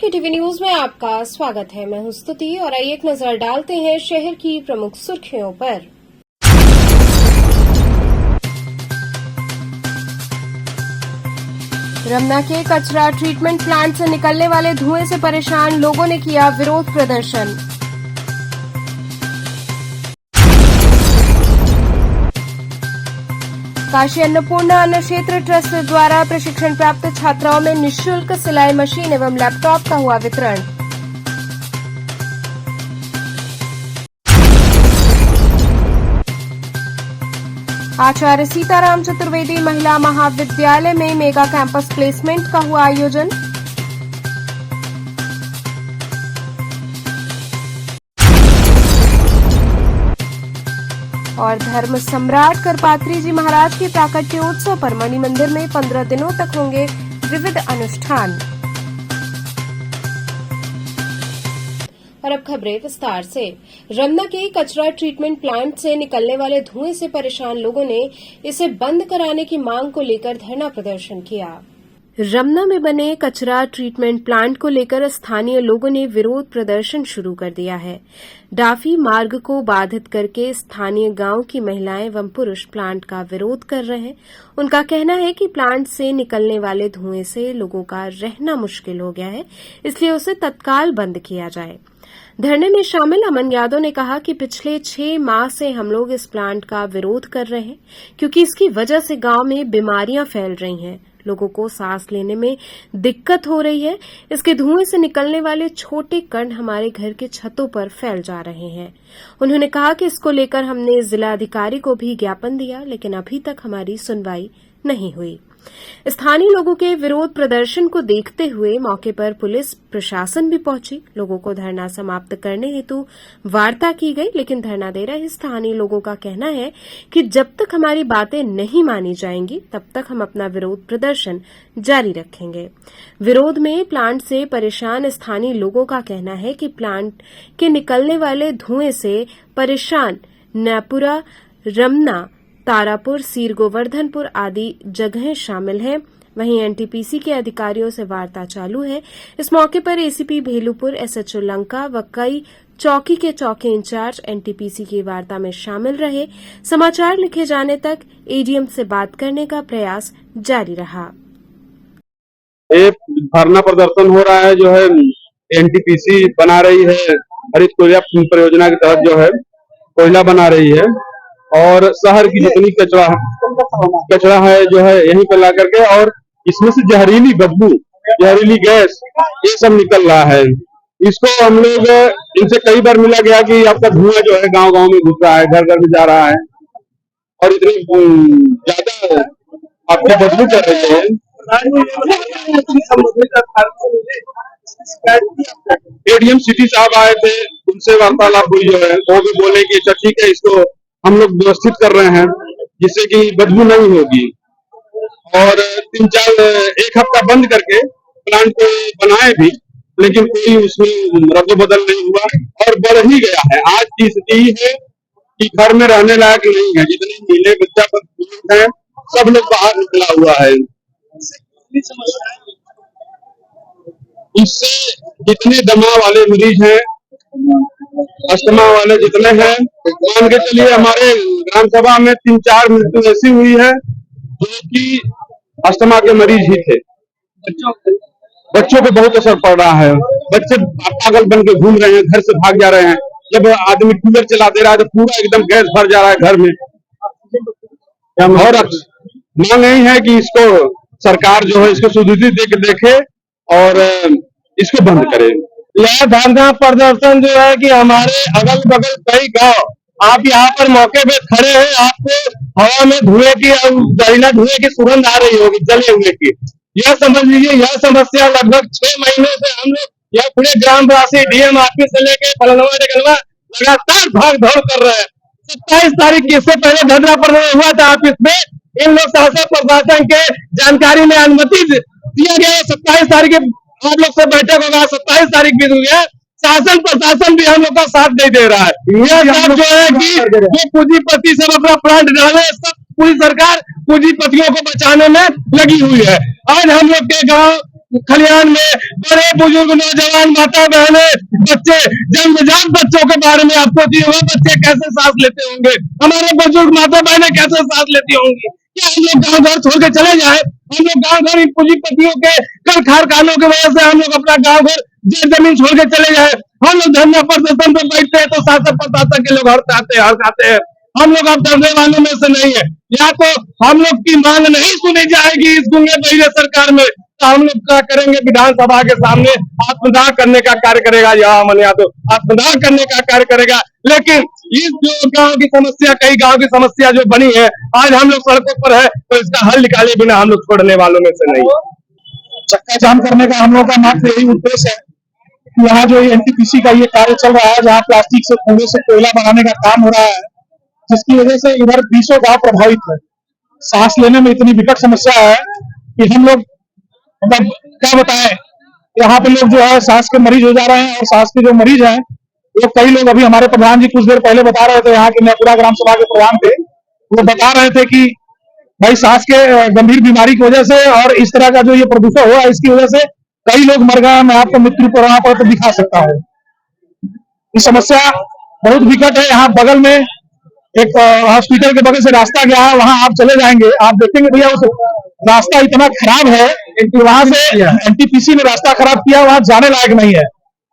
के TV news में आपका स्वागत है। मैं हूं स्तुति और आइए एक नजर डालते हैं शहर की प्रमुख सुर्खियों पर। रमना के कचरा ट्रीटमेंट प्लांट से निकलने वाले धुएं से परेशान लोगों ने किया विरोध प्रदर्शन। काशी अन्नपूर्णा अन्न क्षेत्र ट्रस्ट द्वारा प्रशिक्षण प्राप्त छात्राओं में निःशुल्क सिलाई मशीन एवं लैपटॉप का हुआ वितरण। आचार्य सीताराम चतुर्वेदी महिला महाविद्यालय में मेगा कैंपस प्लेसमेंट का हुआ आयोजन। और धर्म सम्राट करपात्री जी महाराज के प्राकट्योत्सव पर मणि मंदिर में 15 दिनों तक होंगे विविध अनुष्ठान। और अब खबरें विस्तार से। रमना के कचरा ट्रीटमेंट प्लांट से निकलने वाले धुएं से परेशान लोगों ने इसे बंद कराने की मांग को लेकर धरना प्रदर्शन किया। रमना में बने कचरा ट्रीटमेंट प्लांट को लेकर स्थानीय लोगों ने विरोध प्रदर्शन शुरू कर दिया है। डाफी मार्ग को बाधित करके स्थानीय गांव की महिलाएं एवं पुरुष प्लांट का विरोध कर रहे हैं। उनका कहना है कि प्लांट से निकलने वाले धुएं से लोगों का रहना मुश्किल हो गया है, इसलिए उसे तत्काल बंद किया जाए। धरने में शामिल अमन यादव ने कहा कि पिछले 6 माह से हम लोग इस प्लांट का विरोध कर रहे हैं, क्योंकि इसकी वजह से गांव में बीमारियां फैल रही हैं, लोगों को सांस लेने में दिक्कत हो रही है। इसके धुएं से निकलने वाले छोटे कण हमारे घर के छतों पर फैल जा रहे हैं। उन्होंने कहा कि इसको लेकर हमने जिलाधिकारी को भी ज्ञापन दिया, लेकिन अभी तक हमारी सुनवाई नहीं हुई। स्थानीय लोगों के विरोध प्रदर्शन को देखते हुए मौके पर पुलिस प्रशासन भी पहुंची। लोगों को धरना समाप्त करने हेतु वार्ता की गई, लेकिन धरना दे रहे स्थानीय लोगों का कहना है कि जब तक हमारी बातें नहीं मानी जाएंगी तब तक हम अपना विरोध प्रदर्शन जारी रखेंगे। विरोध में प्लांट से परेशान स्थानीय लोगों का कहना है कि प्लांट के निकलने वाले धुएं से परेशान नैपुरा, रमना, तारापुर, सीर गोवर्धनपुर आदि जगहें शामिल हैं। वहीं एनटीपीसी के अधिकारियों से वार्ता चालू है। इस मौके पर एसीपी भेलूपुर, एसएचओ लंका व कई चौकी के चौकी इंचार्ज एनटीपीसी की वार्ता में शामिल रहे। समाचार लिखे जाने तक एडीएम से बात करने का प्रयास जारी रहा। एक धरना प्रदर्शन हो रहा है, जो है एनटीपीसी बना रही है, हरित कोयला परियोजना के तहत जो है कोयला बना रही है, और शहर की जितनी कचरा है जो है यहीं पर ला करके, और इसमें से जहरीली बदबू, जहरीली गैस ये सब निकल रहा है। इसको हम लोग इनसे कई बार मिला गया कि आपका धुआं जो है गांव गांव में घुस रहा है, घर घर में जा रहा है, और इतनी ज्यादा आपकी बदबू कर रही है। एडीएम सिटी साहब आए थे, उनसे वार्तालाप हुई, जो है वो भी बोले कि अच्छा ठीक है, इसको हम लोग व्यवस्थित कर रहे हैं जिससे कि बदबू नहीं होगी, और 1 हफ्ता बंद करके प्लांट को बनाए भी, लेकिन कोई उसमें रद्द-बदल नहीं हुआ और बढ़ ही गया है। आज की स्थिति है कि घर में रहने लायक नहीं है। जितने महिला बच्चा पर हैं सब लोग बाहर निकला हुआ है। इससे जितने दमा वाले मरीज हैं, अस्थमा वाले जितने हैं, मान के चलिए हमारे ग्राम सभा में 3-4 मृत्यु ऐसी हुई है जो कि अस्थमा के मरीज ही थे। बच्चों पे बहुत असर पड़ रहा है। बच्चे पागल बन के घूम रहे हैं, घर से भाग जा रहे हैं। जब आदमी कूलर चला दे रहा है तो पूरा एकदम गैस भर जा रहा है घर में। और मांग यही है कि इसको सरकार जो है इसको स्वीकृति देके देखे और इसको बंद करे। यह धरना प्रदर्शन जो है कि हमारे अगल बगल कई गांव, आप यहाँ पर मौके पे खड़े हैं, आपको हवा में धुएं की और जहरीला धुएं की सुगंध आ रही होगी जले हुए की। यह समझ लीजिए, यह समस्या लगभग 6 महीने से हम लोग यह पूरे ग्रामवासी डीएम ऑफिस से लेके फलनवा ढेकलवा लगातार भाग दौड़ कर रहे हैं। 27 तारीख इससे पहले धरना प्रदर्शन हुआ था ऑफिस में, इन लोग शासन प्रशासन के जानकारी में अनुमति दिया गया। 27 तारीख आप लोग से बैठक होगा, 27 तारीख भी हुई है। शासन प्रशासन भी हम लोग का साथ नहीं दे रहा है। यह सब जो है कि जो पूंजीपति सब अपना प्लांट डाले, सब पूरी सरकार पूंजीपतियों को बचाने में लगी हुई है। आज हम लोग के गांव खलिहान में बड़े बुजुर्ग नौजवान माता बहने बच्चे जन्मजात बच्चों के बारे में आपको दिए हुए बच्चे कैसे सांस लेते होंगे, हमारे बुजुर्ग माता बहने कैसे सांस लेती होंगी। क्या हम लोग गाँव घर छोड़ के चले जाए? हम लोग गाँव घर इन पूंजीपतियों के कर कारखानों की वजह से हम लोग अपना गाँव घर जमीन छोड़ के चले जाए। हम लोग धरना प्रदर्शन पे बैठते हैं तो शासक प्रशासक के लोग हड़काते हैं। हम लोग अब डरने वालों में से नहीं है। या तो हम लोग की मांग नहीं सुनी जाएगी इस गुंगे बहिरे सरकार में, तो हम लोग क्या करेंगे, विधानसभा के सामने आत्मदाह करने का कार्य करेगा। यहाँ मन यादव आत्मदाह करने का कार्य करेगा। लेकिन इस जो गांव की समस्या, कई गांव की समस्या जो बनी है, आज हम लोग सड़कों पर है, तो इसका हल निकाले बिना हम लोग छोड़ने वालों में से नहीं। चक्का जाम करने का हम लोग का मात्र यही उद्देश्य है। यहाँ जो एनटीपीसी का ये कार्य चल रहा है, जहाँ प्लास्टिक से कूड़े से कोयला बनाने का काम हो रहा है, जिसकी वजह से इधर 20 गांव प्रभावित है। सांस लेने में इतनी विकट समस्या है कि हम लोग मतलब क्या बताएं, यहाँ पे लोग जो है सांस के मरीज हो जा रहे हैं। और सांस के जो मरीज हैं, वो कई लोग, अभी हमारे प्रधान जी कुछ देर पहले बता रहे थे, यहाँ के नेपुरा ग्राम सभा के प्रधान थे, वो बता रहे थे कि भाई सांस के गंभीर बीमारी की वजह से और इस तरह का जो ये प्रदूषण हुआ, इसकी वजह से कई लोग मर गए। मैं आपको मृत्यु प्रमाण पत्र दिखा सकता हूँ। ये समस्या बहुत विकट है। यहाँ बगल में एक हॉस्पिटल के बगल से रास्ता गया है, वहां आप चले जाएंगे, आप देखेंगे भैया उस रास्ता इतना खराब है कि वहां से एनटीपीसी ने रास्ता खराब किया, वहां जाने लायक नहीं है।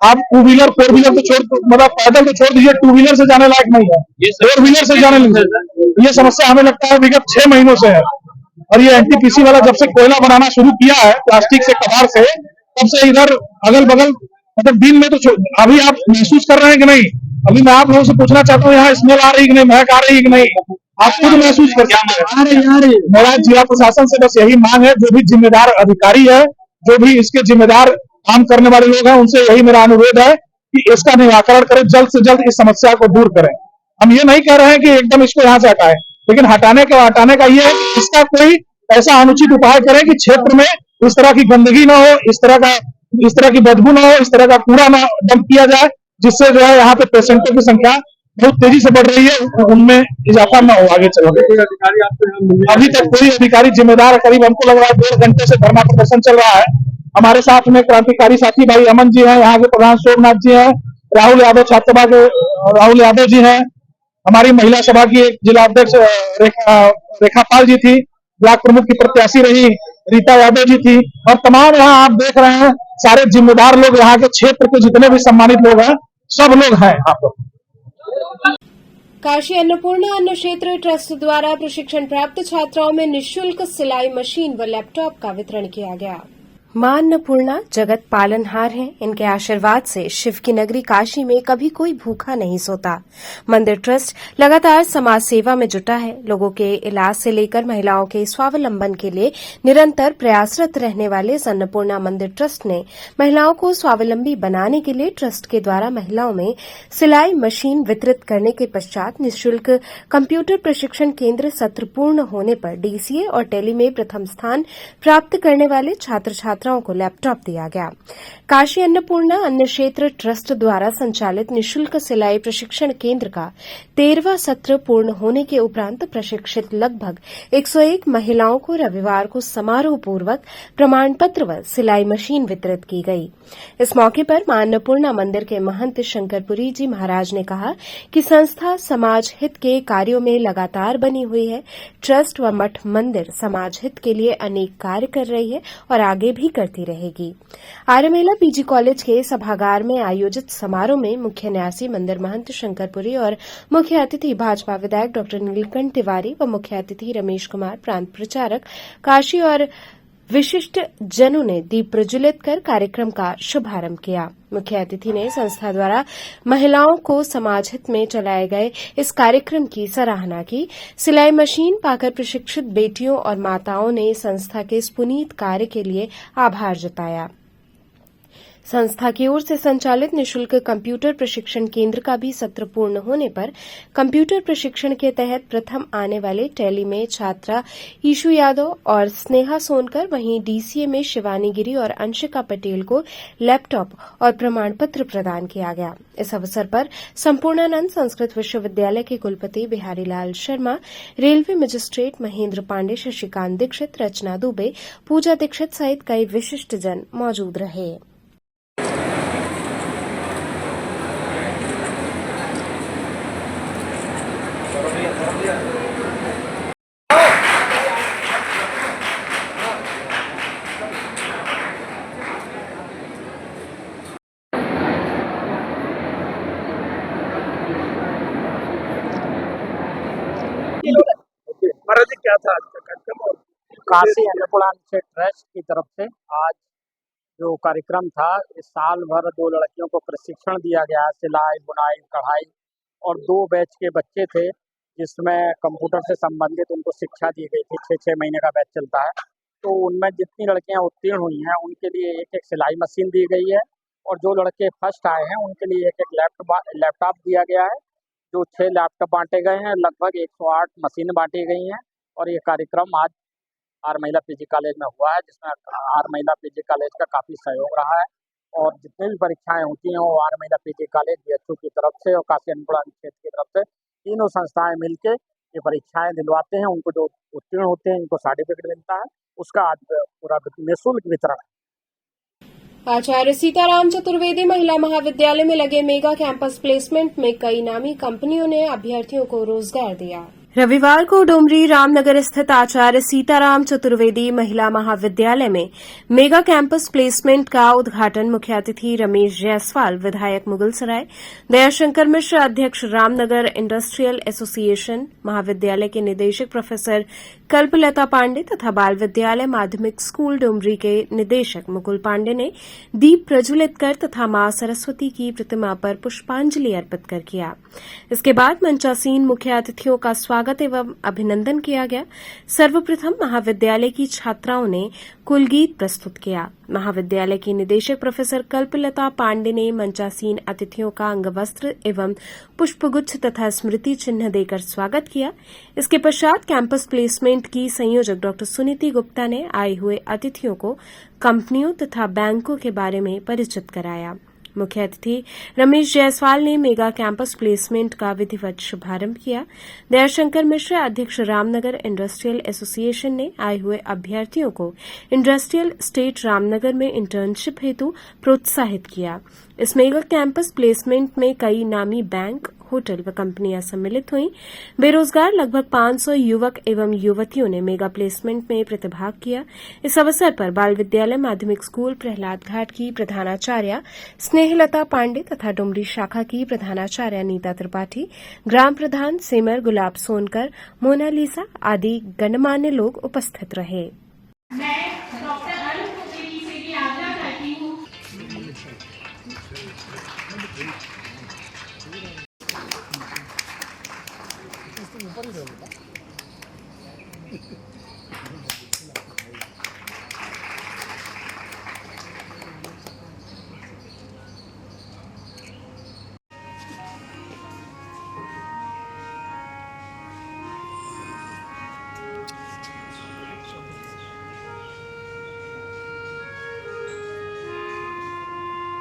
आप 2 व्हीलर 4 व्हीलर तो छोड़, मतलब पैदल तो छोड़ दीजिए, 2 व्हीलर से जाने लायक नहीं है, 4 व्हीलर से जाने लगे। ये समस्या हमें लगता है विगत 6 महीनों से है। और ये एनटीपीसी वाला जब से कोयला बनाना शुरू किया है प्लास्टिक से कबाड़ से, तब से इधर अगल बगल मतलब दिन में तो अभी आप महसूस कर रहे हैं कि नहीं? अभी मैं आप लोगों से पूछना चाहता हूँ, यहाँ स्मेल आ रही कि नहीं, महक आ रही कि नहीं? आप खुद महसूस कर सकते हैं। मेरा जिला प्रशासन से बस यही मांग है, जो भी जिम्मेदार अधिकारी है, जो भी इसके जिम्मेदार काम करने वाले लोग हैं, उनसे यही मेरा अनुरोध है कि इसका निराकरण करें, जल्द से जल्द इस समस्या को दूर करें। हम ये नहीं कह रहे हैं कि एकदम इसको यहाँ से हटाएं, लेकिन हटाने का ये है कि इसका कोई ऐसा अनुचित उपाय करें कि क्षेत्र में इस तरह की गंदगी न हो, इस तरह की बदबू न हो, इस तरह का कूड़ा न डंप किया जाए, जिससे जो है यहाँ पे पेशेंटों की संख्या बहुत तेजी से बढ़ रही है, उनमें इजाफा न हो आगे चलकर। अभी तक कोई अधिकारी जिम्मेदार, करीब हमको लग रहा है 1.5 घंटे से धरना प्रदर्शन चल रहा है। हमारे साथ में क्रांतिकारी साथी भाई अमन जी हैं, यहाँ के प्रधान सोमनाथ जी हैं, राहुल यादव छात्र सभा के राहुल यादव जी हैं, हमारी महिला सभा की एक जिला अध्यक्ष रेखा पाल जी थी, ब्लॉक प्रमुख की प्रत्याशी रही रीता यादव जी थी, और तमाम यहाँ आप देख रहे हैं सारे जिम्मेदार लोग, यहाँ के क्षेत्र के जितने भी सम्मानित लोग हैं, सब लोग हैं यहाँ पर। काशी अन्नपूर्णा अन्न क्षेत्र ट्रस्ट द्वारा प्रशिक्षण प्राप्त छात्राओं में निःशुल्क सिलाई मशीन व लैपटॉप का वितरण किया गया। मां अन्नपूर्णा जगत पालनहार हैं। इनके आशीर्वाद से शिव की नगरी काशी में कभी कोई भूखा नहीं सोता। मंदिर ट्रस्ट लगातार समाज सेवा में जुटा है। लोगों के इलाज से लेकर महिलाओं के स्वावलंबन के लिए निरंतर प्रयासरत रहने वाले इस अन्नपूर्णा मंदिर ट्रस्ट ने महिलाओं को स्वावलंबी बनाने के लिए ट्रस्ट के द्वारा महिलाओं में सिलाई मशीन वितरित करने के पश्चात निःशुल्क कंप्यूटर प्रशिक्षण केंद्र सत्र पूर्ण होने पर डीसीए और टेली में प्रथम स्थान प्राप्त करने वाले छात्र छात्राओं को लैपटॉप दिया गया। काशी अन्नपूर्णा अन्न क्षेत्र ट्रस्ट द्वारा संचालित निःशुल्क सिलाई प्रशिक्षण केंद्र का 13वां सत्र पूर्ण होने के उपरांत प्रशिक्षित लगभग 101 महिलाओं को रविवार को समारोह पूर्वक प्रमाण पत्र व सिलाई मशीन वितरित की गई। इस मौके पर मां अन्नपूर्णा मंदिर के महंत शंकरपुरी जी महाराज ने कहा कि संस्था समाज हित के कार्यों में लगातार बनी हुई है। ट्रस्ट व मठ मंदिर समाज हित के लिए अनेक कार्य कर रही है और आगे भी करती रहेगी। आर्यमेला पीजी कॉलेज के सभागार में आयोजित समारोह में मुख्य न्यासी मंदिर महंत शंकरपुरी और मुख्य अतिथि भाजपा विधायक डॉ नीलकंठ तिवारी व मुख्य अतिथि रमेश कुमार प्रांत प्रचारक काशी और विशिष्ट जनों ने दीप प्रज्वलित कर कार्यक्रम का शुभारंभ किया। मुख्य अतिथि ने संस्था द्वारा महिलाओं को समाज हित में चलाए गए इस कार्यक्रम की सराहना की। सिलाई मशीन पाकर प्रशिक्षित बेटियों और माताओं ने संस्था के इस पुनीत कार्य के लिए आभार जताया। संस्था की ओर से संचालित निःशुल्क कंप्यूटर प्रशिक्षण केंद्र का भी सत्र पूर्ण होने पर कंप्यूटर प्रशिक्षण के तहत प्रथम आने वाले टैली में छात्रा ईशु यादव और स्नेहा सोनकर, वहीं डीसीए में शिवानी गिरी और अंशिका पटेल को लैपटॉप और प्रमाण पत्र प्रदान किया गया। इस अवसर पर संपूर्णानंद संस्कृत विश्वविद्यालय के कुलपति बिहारी लाल शर्मा, रेलवे मजिस्ट्रेट महेंद्र पांडे, शशिकांत दीक्षित, रचना दुबे, पूजा दीक्षित सहित कई विशिष्ट जन मौजूद रहे। महाराज जी, क्या था आज का कार्यक्रम? और काशी अन्नपूर्णा ट्रस्ट की तरफ से आज जो कार्यक्रम था, इस साल भर 2 लड़कियों को प्रशिक्षण दिया गया, सिलाई, बुनाई, कढ़ाई, और 2 बैच के बच्चे थे जिसमें कंप्यूटर से संबंधित उनको शिक्षा दी गई थी। 6-6 महीने का बैच चलता है। तो उनमें जितनी लड़कियां उत्तीर्ण हुई हैं उनके लिए एक सिलाई मशीन दी गई है, और जो लड़के फर्स्ट आए हैं उनके लिए एक लैपटॉप दिया गया है। जो 6 लैपटॉप बांटे गए हैं, लगभग 108 मशीनें बांटी गई हैं। और ये कार्यक्रम आज आर महिला पीजी कॉलेज में हुआ है, जिसमें आर महिला पीजी कॉलेज का काफ़ी सहयोग रहा है। और जितनी भी परीक्षाएं होती हैं वो आर महिला पीजी कॉलेज बीएचयू की तरफ से और काशी अन्नपूर्णा क्षेत्र की तरफ से तीनों संस्थाएं मिलकर ये परीक्षाएं दिलवाते हैं। उनको जो उत्तीर्ण होते हैं इनको सर्टिफिकेट मिलता है, उसका आज पूरा निःशुल्क वितरण है। आचार्य सीताराम चतुर्वेदी महिला महाविद्यालय में लगे मेगा कैंपस प्लेसमेंट में कई नामी कंपनियों ने अभ्यर्थियों को रोजगार दिया। रविवार को डुमरी रामनगर स्थित आचार्य सीताराम चतुर्वेदी महिला महाविद्यालय में मेगा कैंपस प्लेसमेंट का उद्घाटन मुख्य अतिथि रमेश जायसवाल, विधायक मुगलसराय, दयाशंकर मिश्र, अध्यक्ष रामनगर इंडस्ट्रियल एसोसिएशन, महाविद्यालय के निदेशक प्रोफेसर कल्पलता पांडे तथा बाल विद्यालय माध्यमिक स्कूल डुमरी के निदेशक मुकुल पांडे ने दीप प्रज्वलित कर तथा मां सरस्वती की प्रतिमा पर पुष्पांजलि अर्पित कर किया। इसके बाद मंचासीन मुख्य अतिथियों का स्वागत एवं अभिनंदन किया गया। सर्वप्रथम महाविद्यालय की छात्राओं ने कुलगीत प्रस्तुत किया। महाविद्यालय की निदेशक प्रोफेसर कल्पलता पांडे ने मंचासीन अतिथियों का अंगवस्त्र एवं पुष्पगुच्छ तथा स्मृति चिन्ह देकर स्वागत किया। इसके पश्चात कैंपस प्लेसमेंट की संयोजक डॉ सुनीति गुप्ता ने आए हुए अतिथियों को कंपनियों तथा बैंकों के बारे में परिचित कराया। मुख्य अतिथि रमेश जायसवाल ने मेगा कैंपस प्लेसमेंट का विधिवत शुभारंभ किया। दयाशंकर मिश्र, अध्यक्ष रामनगर इंडस्ट्रियल एसोसिएशन ने आए हुए अभ्यर्थियों को इंडस्ट्रियल स्टेट रामनगर में इंटर्नशिप हेतु प्रोत्साहित किया। इस मेगा कैंपस प्लेसमेंट में कई नामी बैंक, होटल व कंपनियां सम्मिलित हुईं। बेरोजगार लगभग 500 युवक एवं युवतियों ने मेगा प्लेसमेंट में प्रतिभाग किया। इस अवसर पर बाल विद्यालय माध्यमिक स्कूल प्रहलाद घाट की प्रधानाचार्य स्नेहलता पांडे तथा डुमरी शाखा की प्रधानाचार्य नीता त्रिपाठी, ग्राम प्रधान सेमर गुलाब सोनकर, मोनालिसा आदि गणमान्य लोग उपस्थित रहे।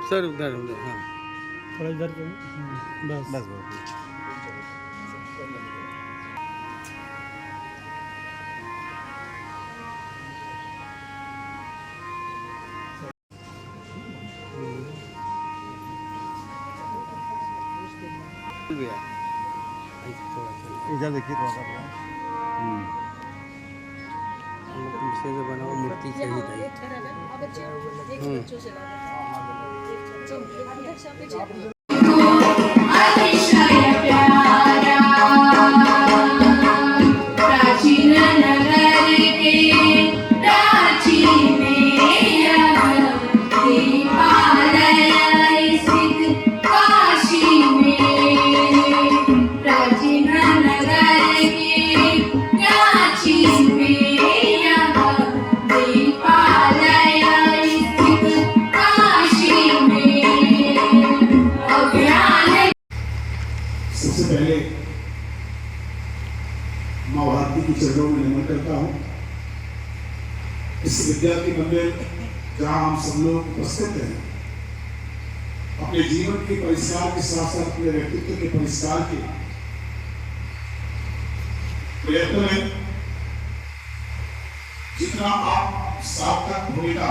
सर उधर उधर, हाँ थोड़ा इधर बस बस इधर देखिए थोड़ा सा पीछे से बना हुआ मूर्ति सही था। प्राचीन नगर के प्राचीन देवालय स्थित काशी में, प्राचीन नगर के प्राचीन देवालय स्थित काशी चरणों में नमन करता हूँ। इस विद्यार्थी मंदिर जहाँ हम सब लोग उपस्थित हैं, अपने जीवन के परिष्कार के साथ साथ अपने व्यक्तित्व के परिष्कार के प्रयत्न में जितना आप सार्थक भूमिका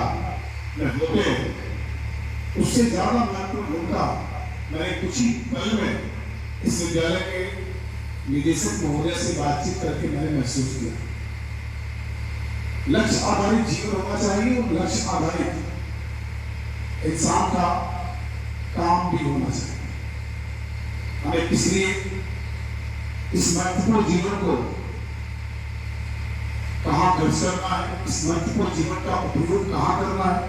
में होते हैं, उससे ज्यादा महत्वपूर्ण भूमिका मैंने कुछ ही पल में इस विद्यालय के निदेशक महोदय से बातचीत करके मैंने महसूस किया। लक्ष्य आधारित जीवन होना चाहिए और लक्ष्य आधारित इंसान का काम भी होना चाहिए। हमें इसलिए इस महत्वपूर्ण जीवन को कहाँ खर्च करना है, इस महत्वपूर्ण जीवन का उपयोग कहाँ करना है,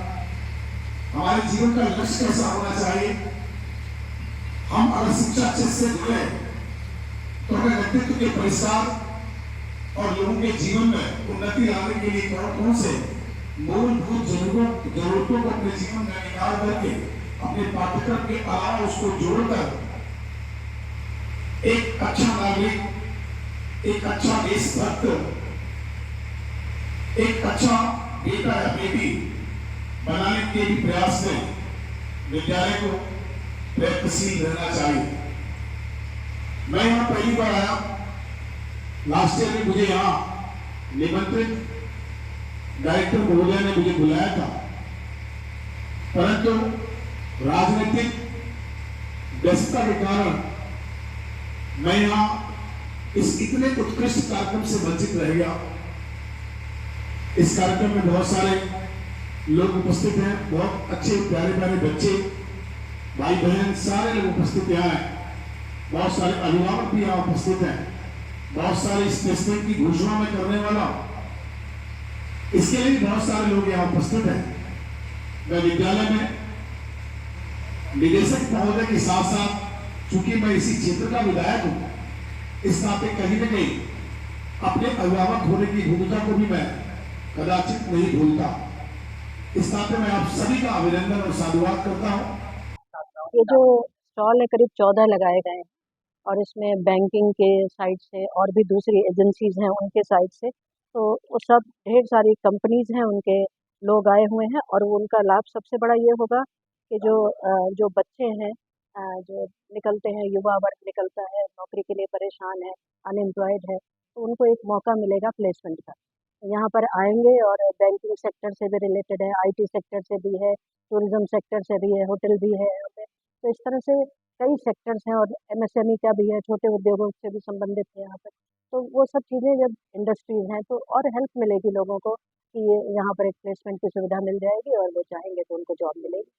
हमारे जीवन का लक्ष्य कैसा होना चाहिए। हम अगर शिक्षा क्षेत्र से जुड़े तो हमें व्यक्तित्व के परिष्कार और लोगों के जीवन में उन्नति लाने के लिए कौन से मूलभूत जरूरतों को अपने जीवन में निकाल करके अपने पाठ्यक्रम के अलावा उसको जोड़कर एक अच्छा नागरिक, एक अच्छा देशभक्त, एक अच्छा बेटा या बेटी बनाने के भी प्रयास में विद्यालय को प्रयत्नशील रहना चाहिए। मैं यहाँ पहली बार आया, लास्ट ईयर में मुझे यहाँ निमंत्रित डायरेक्टर महोदय ने मुझे बुलाया था, परंतु राजनीतिक व्यस्तता के कारण मैं यहाँ इस इतने उत्कृष्ट कार्यक्रम से वंचित रह गया। इस कार्यक्रम में बहुत सारे लोग उपस्थित हैं, बहुत अच्छे प्यारे प्यारे बच्चे, भाई बहन सारे लोग उपस्थित यहाँ हैं। बहुत सारे अभिभावक भी यहाँ उपस्थित हैं, बहुत सारे इस प्लेसमेंट की घोषणा में करने वाला, इसके लिए भी बहुत सारे लोग यहाँ उपस्थित हैं। मैं विद्यालय में निदेशक महोदय के साथ साथ, चूंकि मैं इसी क्षेत्र का विधायक हूँ, इस नाते कहीं न कहीं अपने अभिभावक होने की भूमिका को भी मैं कदाचित नहीं भूलता। इस नाते मैं आप सभी का अभिनंदन और साधुवाद करता हूँ। ये जो स्टॉल है करीब 14 लगाए गए हैं और इसमें बैंकिंग के साइड से और भी दूसरी एजेंसीज हैं उनके साइड से, तो वो सब ढेर सारी कंपनीज हैं, उनके लोग आए हुए हैं। और उनका लाभ सबसे बड़ा ये होगा कि जो बच्चे हैं, जो निकलते हैं, युवा वर्ग निकलता है, नौकरी के लिए परेशान है, अनएम्प्लॉयड है, तो उनको एक मौका मिलेगा प्लेसमेंट का। यहाँ पर आएंगे और बैंकिंग सेक्टर से भी रिलेटेड है, IT सेक्टर से भी है, टूरिज्म सेक्टर से भी है, होटल भी है यहाँ पे। तो इस तरह से कई सेक्टर्स हैं और MSME का भी है, छोटे उद्योगों से भी संबंधित है यहाँ पर। तो वो सब चीज़ें जब इंडस्ट्रीज हैं तो और हेल्प मिलेगी लोगों को कि यहाँ पर एक प्लेसमेंट की सुविधा मिल जाएगी और वो चाहेंगे तो उनको जॉब मिलेगी।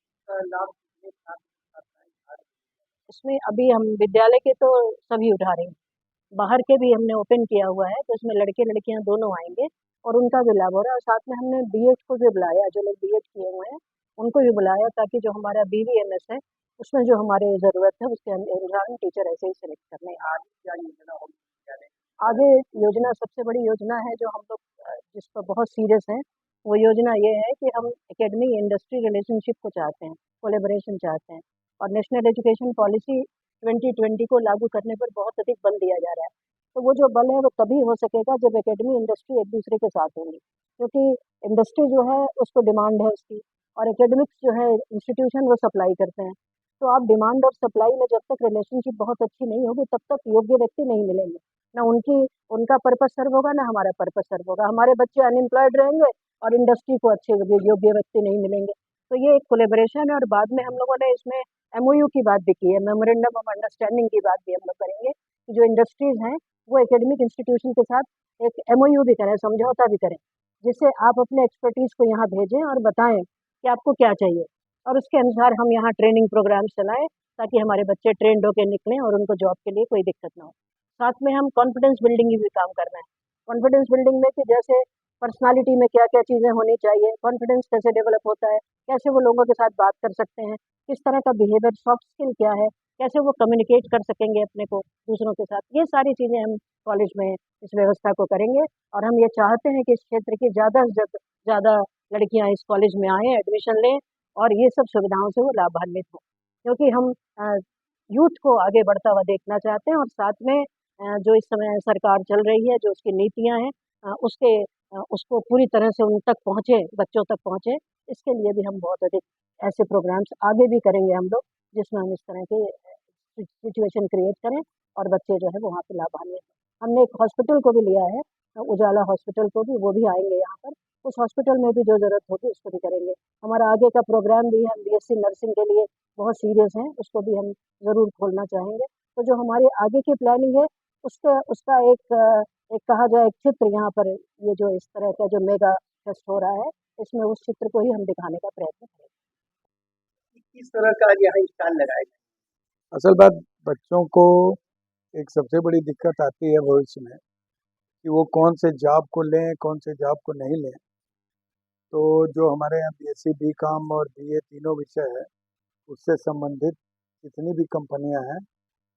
इसमें अभी हम विद्यालय के तो सभी उठा रहे हैं, बाहर के भी हमने ओपन किया हुआ है, तो इसमें लड़के लड़कियां दोनों आएंगे और उनका भी लाभ हो रहा है। और साथ में हमने B.Ed को भी बुलाया, जो लोग B.Ed किए हुए हैं उनको भी बुलाया, ताकि जो हमारा BVMS है उसमें जो हमारे ज़रूरत है उसके अनुसार टीचर ऐसे ही सेलेक्ट करने। आगे योजना सबसे बड़ी योजना है जो हम लोग जिस पर बहुत सीरियस हैं, वो योजना ये है कि हम एकेडमी इंडस्ट्री रिलेशनशिप को चाहते हैं, कोलेबोरेशन चाहते हैं। और नेशनल एजुकेशन पॉलिसी 2020 को लागू करने पर बहुत अधिक बल दिया जा रहा है। तो वो जो बल है वो तभी हो सकेगा जब एकेडमी इंडस्ट्री एक दूसरे के साथ होंगी, क्योंकि इंडस्ट्री जो है उसको डिमांड है उसकी, और एकेडमिक्स जो है इंस्टीट्यूशन वो सप्लाई करते हैं। तो आप डिमांड और सप्लाई में जब तक रिलेशनशिप बहुत अच्छी नहीं होगी तब तक योग्य व्यक्ति नहीं मिलेंगे, ना उनका पर्पस सर्व होगा, ना हमारा पर्पस सर्व होगा। हमारे बच्चे अनएम्प्लॉयड रहेंगे और इंडस्ट्री को अच्छे योग्य व्यक्ति नहीं मिलेंगे। तो ये एक कोलेबोरेशन है। और बाद में हम लोगों ने इसमें MOU की बात भी की है, मेमोरेंडम ऑफ अंडरस्टैंडिंग की बात भी हम लोग करेंगे कि जो इंडस्ट्रीज हैं वो एकेडमिक इंस्टीट्यूशन के साथ एक MOU भी करें, समझौता भी करें, जिससे आप अपने एक्सपर्टीज़ को यहाँ भेजें और बताएं कि आपको क्या चाहिए, और उसके अनुसार हम यहाँ ट्रेनिंग प्रोग्राम चलाएं ताकि हमारे बच्चे ट्रेंड होकर निकलें और उनको जॉब के लिए कोई दिक्कत ना हो। साथ में हम कॉन्फिडेंस बिल्डिंग की भी काम कर रहे हैं। कॉन्फिडेंस बिल्डिंग में कि जैसे पर्सनालिटी में क्या क्या चीज़ें होनी चाहिए, कॉन्फिडेंस कैसे डेवलप होता है, कैसे वो लोगों के साथ बात कर सकते हैं, किस तरह का बिहेवियर, सॉफ्ट स्किल क्या है, कैसे वो कम्युनिकेट कर सकेंगे अपने को दूसरों के साथ, ये सारी चीज़ें हम कॉलेज में इस व्यवस्था को करेंगे। और हम ये चाहते हैं कि इस क्षेत्र की ज़्यादा से ज़्यादा लड़कियाँ इस कॉलेज में आएँ, एडमिशन लें और ये सब सुविधाओं से वो लाभान्वित हों, क्योंकि हम यूथ को आगे बढ़ता हुआ देखना चाहते हैं। और साथ में जो इस समय सरकार चल रही है, जो उसकी नीतियाँ हैं, उसको पूरी तरह से उन तक पहुँचे, बच्चों तक पहुँचे, इसके लिए भी हम बहुत अधिक ऐसे प्रोग्राम्स आगे भी करेंगे हम लोग, जिसमें हम इस तरह के सिचुएशन क्रिएट करें और बच्चे जो है वो वहाँ पे लाभान्वित हों। हमने एक हॉस्पिटल को भी लिया है, उजाला हॉस्पिटल को भी, वो भी आएंगे यहाँ पर। उस हॉस्पिटल में भी जो ज़रूरत होगी उसको भी करेंगे। हमारा आगे का प्रोग्राम भी है, हम बीएससी नर्सिंग के लिए बहुत सीरियस हैं, उसको भी हम ज़रूर खोलना चाहेंगे। तो जो हमारी आगे की प्लानिंग है, उसका एक कहा जाए एक चित्र यहाँ पर, ये जो इस तरह का जो मेगा फेस्ट हो रहा है, इसमें उस चित्र को ही हम दिखाने का प्रयत्न करेंगे। किस तरह का यहाँ स्टॉल लगाएगा? असल बात, बच्चों को एक सबसे बड़ी दिक्कत आती है भविष्य में कि वो कौन से जॉब को लें, कौन से जॉब को नहीं लें। तो जो हमारे यहाँ बीएससी बीकॉम और बीए तीनों विषय है, उससे संबंधित जितनी भी कंपनियां हैं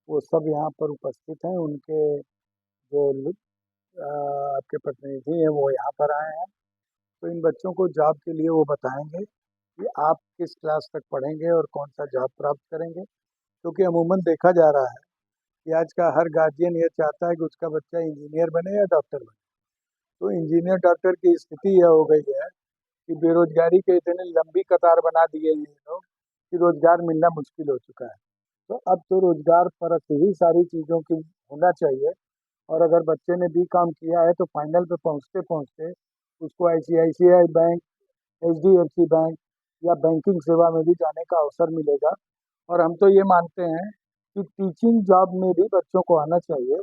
वो सब यहाँ पर उपस्थित हैं। उनके जो आपके प्रतिनिधि हैं वो यहाँ पर आए हैं। तो इन बच्चों को जॉब के लिए वो बताएंगे कि आप किस क्लास तक पढ़ेंगे और कौन सा जॉब प्राप्त करेंगे। क्योंकि अमूमन देखा जा रहा है कि आज का हर गार्जियन ये चाहता है कि उसका बच्चा इंजीनियर बने या डॉक्टर बने। तो इंजीनियर डॉक्टर की स्थिति यह हो गई है कि बेरोजगारी के इतने लंबी कतार बना दिए हैं ये लोग कि रोजगार मिलना मुश्किल हो चुका है। तो अब तो रोजगार परक ही सारी चीज़ों की होना चाहिए। और अगर बच्चे ने बीकॉम किया है तो फाइनल पे पहुँचते पहुँचते उसको आईसीआईसीआई बैंक, एचडीएफसी बैंक या बैंकिंग सेवा में भी जाने का अवसर मिलेगा। और हम तो ये मानते हैं कि टीचिंग जॉब में भी बच्चों को आना चाहिए,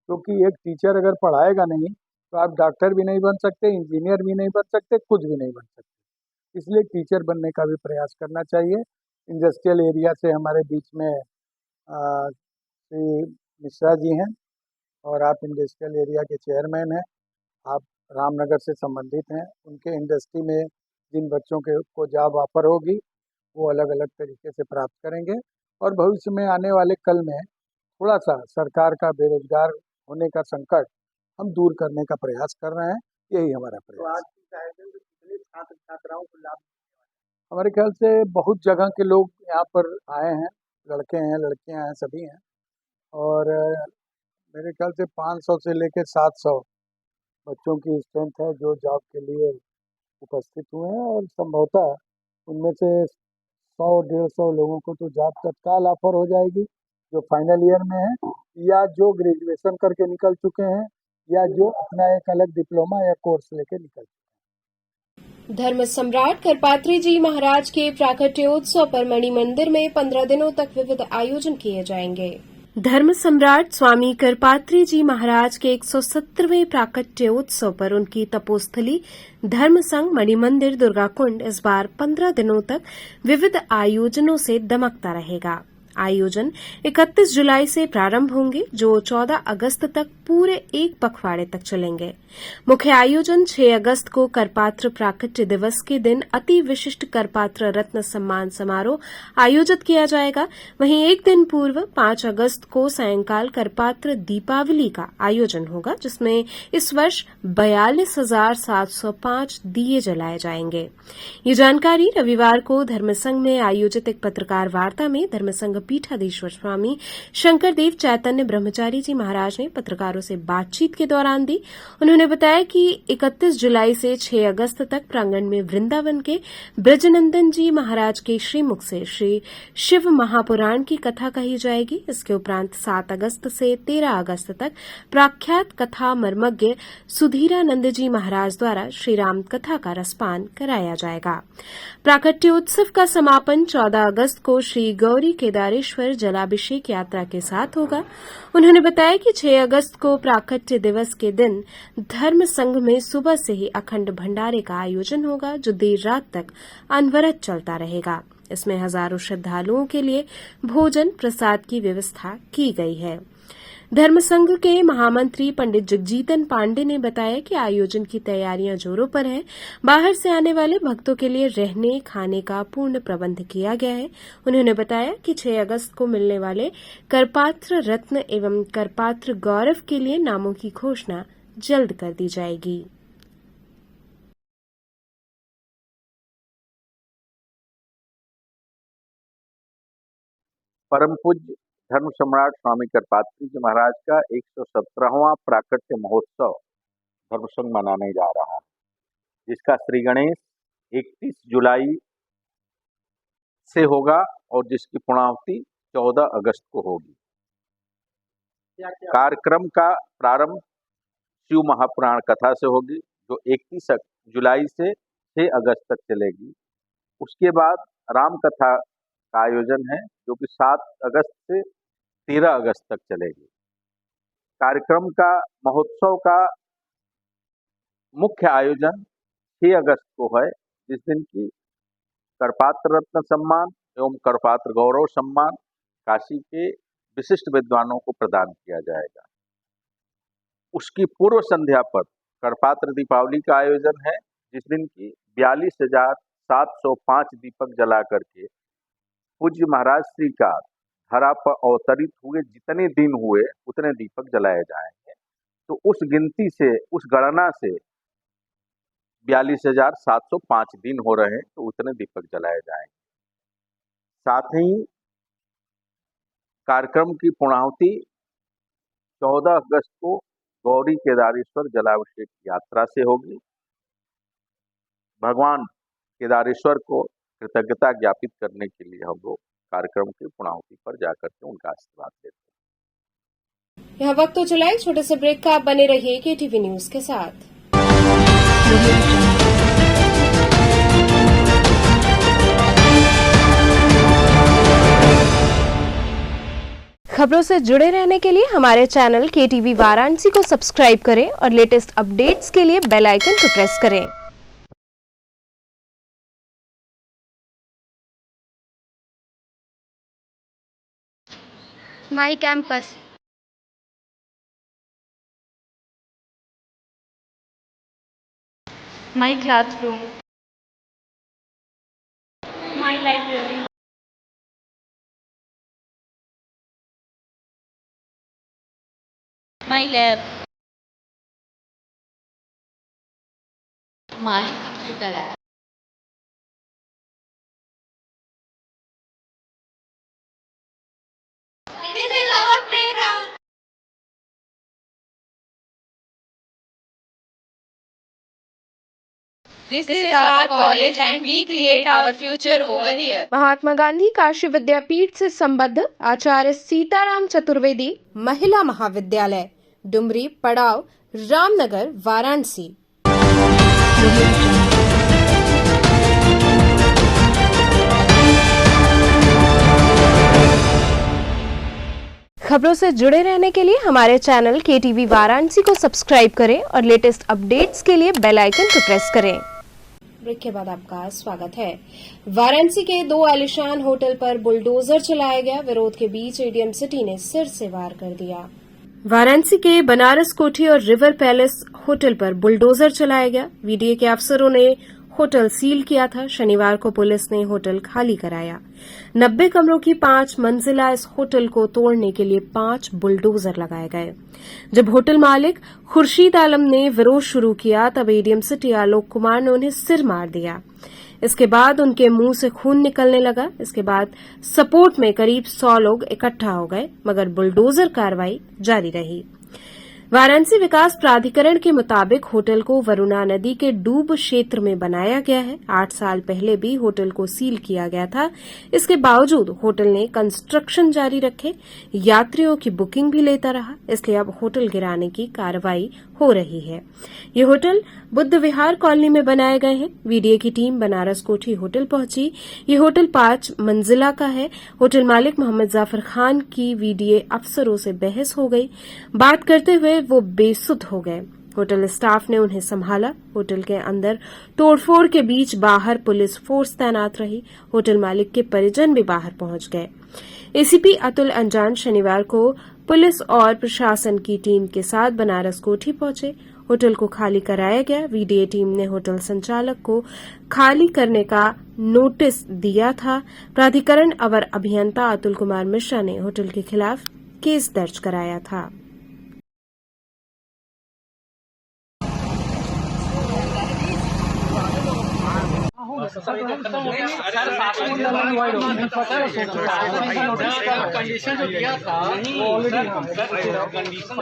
क्योंकि एक टीचर अगर पढ़ाएगा नहीं तो आप डॉक्टर भी नहीं बन सकते, इंजीनियर भी नहीं बन सकते, कुछ भी नहीं बन सकते। इसलिए टीचर बनने का भी प्रयास करना चाहिए। इंडस्ट्रियल एरिया से हमारे बीच में श्री मिश्रा जी हैं और आप इंडस्ट्रियल एरिया के चेयरमैन हैं, आप रामनगर से संबंधित हैं। उनके इंडस्ट्री में जिन बच्चों को जॉब ऑफर होगी वो अलग अलग तरीके से प्राप्त करेंगे और भविष्य में आने वाले कल में थोड़ा सा सरकार का बेरोजगार होने का संकट हम दूर करने का प्रयास कर रहे हैं। यही हमारा तो प्रयास। आज की कार्यक्रम में कितने छात्र छात्राओं को लाभ? हमारे ख्याल से बहुत जगह के लोग यहाँ पर आए हैं, लड़के हैं, लड़कियाँ हैं, सभी हैं। और मेरे ख्याल से 500 से लेकर 700 बच्चों की स्ट्रेंथ है जो जॉब के लिए उपस्थित हुए हैं। और संभवतः उनमें से 100-150 लोगों को तो जॉब तत्काल ऑफर हो जाएगी, जो फाइनल ईयर में है या जो ग्रेजुएशन करके निकल चुके हैं या जो अपना एक अलग डिप्लोमा या कोर्स लेके निकल चुके हैं। धर्म सम्राट करपात्री जी महाराज के प्राकट्योत्सव पर मणि मंदिर में 15 दिनों तक विविध आयोजन किए जाएंगे। धर्म सम्राट स्वामी करपात्री जी महाराज के 170वें प्राकट्योत्सव पर उनकी तपोस्थली धर्म संघ मणि मंदिर दुर्गाकुंड इस बार 15 दिनों तक विविध आयोजनों से दमकता रहेगा। आयोजन 31 जुलाई से प्रारंभ होंगे, जो 14 अगस्त तक पूरे एक पखवाड़े तक चलेंगे। मुख्य आयोजन 6 अगस्त को करपात्र प्राकट्य दिवस के दिन अति विशिष्ट करपात्र रत्न सम्मान समारोह आयोजित किया जाएगा। वहीं एक दिन पूर्व 5 अगस्त को सायंकाल करपात्र दीपावली का आयोजन होगा, जिसमें इस वर्ष 42,705 दिए जलाए जाएंगे। ये जानकारी रविवार को धर्मसंघ में आयोजित एक पत्रकार वार्ता में धर्मसंघ पीठाधीश्वर स्वामी शंकरदेव चैतन्य ब्रह्मचारी जी महाराज ने पत्रकारों से बातचीत के दौरान दी। उन्होंने बताया कि 31 जुलाई से 6 अगस्त तक प्रांगण में वृंदावन के ब्रजनंदन जी महाराज के श्रीमुख से श्री शिव महापुराण की कथा कही जाएगी। इसके उपरांत 7 अगस्त से 13 अगस्त तक प्रख्यात कथा मर्मज्ञ सुधीरानंद जी महाराज द्वारा श्रीराम कथा का रसपान कराया जाएगा। प्राकट्योत्सव का समापन 14 अगस्त को श्री गौरी केदारेश्वर जलाभिषेक यात्रा के साथ होगा। उन्होंने बताया कि 6 अगस्त को प्राकट्य दिवस के दिन धर्म संघ में सुबह से ही अखंड भंडारे का आयोजन होगा, जो देर रात तक अनवरत चलता रहेगा। इसमें हजारों श्रद्धालुओं के लिए भोजन प्रसाद की व्यवस्था की गई है। धर्म संघ के महामंत्री पंडित जगजीतन पांडे ने बताया कि आयोजन की तैयारियां जोरों पर हैं। बाहर से आने वाले भक्तों के लिए रहने खाने का पूर्ण प्रबंध किया गया है। उन्होंने बताया कि 6 अगस्त को मिलने वाले करपात्र रत्न एवं करपात्र गौरव के लिए नामों की घोषणा जल्द कर दी जाएगी। परम पूज्य धर्म सम्राट स्वामी करपात्री जी महाराज का 117वां प्राकट्य महोत्सव धर्मसंघ मनाने जा रहा है, जिसका श्री गणेश 31 जुलाई से होगा और जिसकी पूर्णाहुति 14 अगस्त को होगी। कार्यक्रम का प्रारंभ शिव महापुराण कथा से होगी, जो 31 जुलाई से 6 अगस्त तक चलेगी। उसके बाद राम कथा का आयोजन है, जो कि 7 अगस्त से 13 अगस्त तक चलेगी। कार्यक्रम का महोत्सव का मुख्य आयोजन 6 अगस्त को है, जिस दिन की करपात्र रत्न सम्मान एवं करपात्र गौरव सम्मान काशी के विशिष्ट विद्वानों को प्रदान किया जाएगा। उसकी पूर्व संध्या पर करपात्र दीपावली का आयोजन है, जिस दिन की 42,705 दीपक जला करके पूज्य महाराज श्री का धरा पर अवतरित हुए जितने दिन हुए उतने दीपक जलाए जाएंगे। तो उस गिनती से, उस गणना से 42,705 दिन हो रहे हैं, तो उतने दीपक जलाए जाएंगे। साथ ही कार्यक्रम की पूर्णाहुति 14 अगस्त को गौरी केदारेश्वर जलाभिषेक यात्रा से होगी। भगवान केदारेश्वर को कृतज्ञता ज्ञापित करने के लिए हम लोग कार्यक्रम की पूर्णाहुति पर जाकर के उनका आशीर्वाद लेते हैं। यहाँ वक्त तो चला एक छोटे से ब्रेक का, आप बने रहिए KTV न्यूज के साथ। खबरों से जुड़े रहने के लिए हमारे चैनल KTV वाराणसी को सब्सक्राइब करें और लेटेस्ट अपडेट्स के लिए बेल आइकन को प्रेस करें। My campus, my classroom, my library, my lab, my computer lab. This is our playground. This is our college and we create our future over here. Mahatma Gandhi Kashi विद्यापीठ से संबद्ध आचार्य सीताराम चतुर्वेदी महिला महाविद्यालय, डुमरी, पड़ाव, रामनगर, वाराणसी। खबरों से जुड़े रहने के लिए हमारे चैनल KTV वाराणसी को सब्सक्राइब करें और लेटेस्ट अपडेट्स के लिए बेल आइकन को प्रेस करें। ब्रेक के बाद आपका स्वागत है। वाराणसी के 2 आलीशान होटल पर बुलडोजर चलाया गया। विरोध के बीच ADM सिटी ने सिर से वार कर दिया। वाराणसी के बनारस कोठी और रिवर पैलेस होटल पर बुलडोजर चलाया गया। VDA के अफसरों ने होटल सील किया था। शनिवार को पुलिस ने होटल खाली कराया। 90 कमरों की 5 मंजिला इस होटल को तोड़ने के लिए 5 बुलडोजर लगाए गए। जब होटल मालिक खुर्शीद आलम ने विरोध शुरू किया, तब ADM सिटी आलोक कुमार ने उन्हें सिर मार दिया। इसके बाद उनके मुंह से खून निकलने लगा। इसके बाद सपोर्ट में करीब 100 लोग इकट्ठा हो गए, मगर बुलडोजर कार्रवाई जारी रही। वाराणसी विकास प्राधिकरण के मुताबिक होटल को वरुणा नदी के डूब क्षेत्र में बनाया गया है। 8 साल पहले भी होटल को सील किया गया था। इसके बावजूद होटल ने कंस्ट्रक्शन जारी रखे, यात्रियों की बुकिंग भी लेता रहा, इसलिए अब होटल गिराने की कार्रवाई हो रही है। ये होटल बुद्ध विहार कॉलोनी में बनाए गए हैं। VDA की टीम बनारस कोठी होटल पहुंची। ये होटल 5 मंजिला का है। होटल मालिक मोहम्मद जाफर खान की VDA अफसरों से बहस हो गई। बात करते हुए वो बेसुध हो गए। होटल स्टाफ ने उन्हें संभाला। होटल के अंदर तोड़फोड़ के बीच बाहर पुलिस फोर्स तैनात रही। होटल मालिक के परिजन भी बाहर पहुंच गए। ACP अतुल अंजान शनिवार को पुलिस और प्रशासन की टीम के साथ बनारस कोठी पहुंचे। होटल को खाली कराया गया। VDA टीम ने होटल संचालक को खाली करने का नोटिस दिया था। प्राधिकरण अवर अभियंता अतुल कुमार मिश्रा ने होटल के खिलाफ केस दर्ज कराया था। कंडीशन जो दिया था वो ऑलरेडी कंडीशन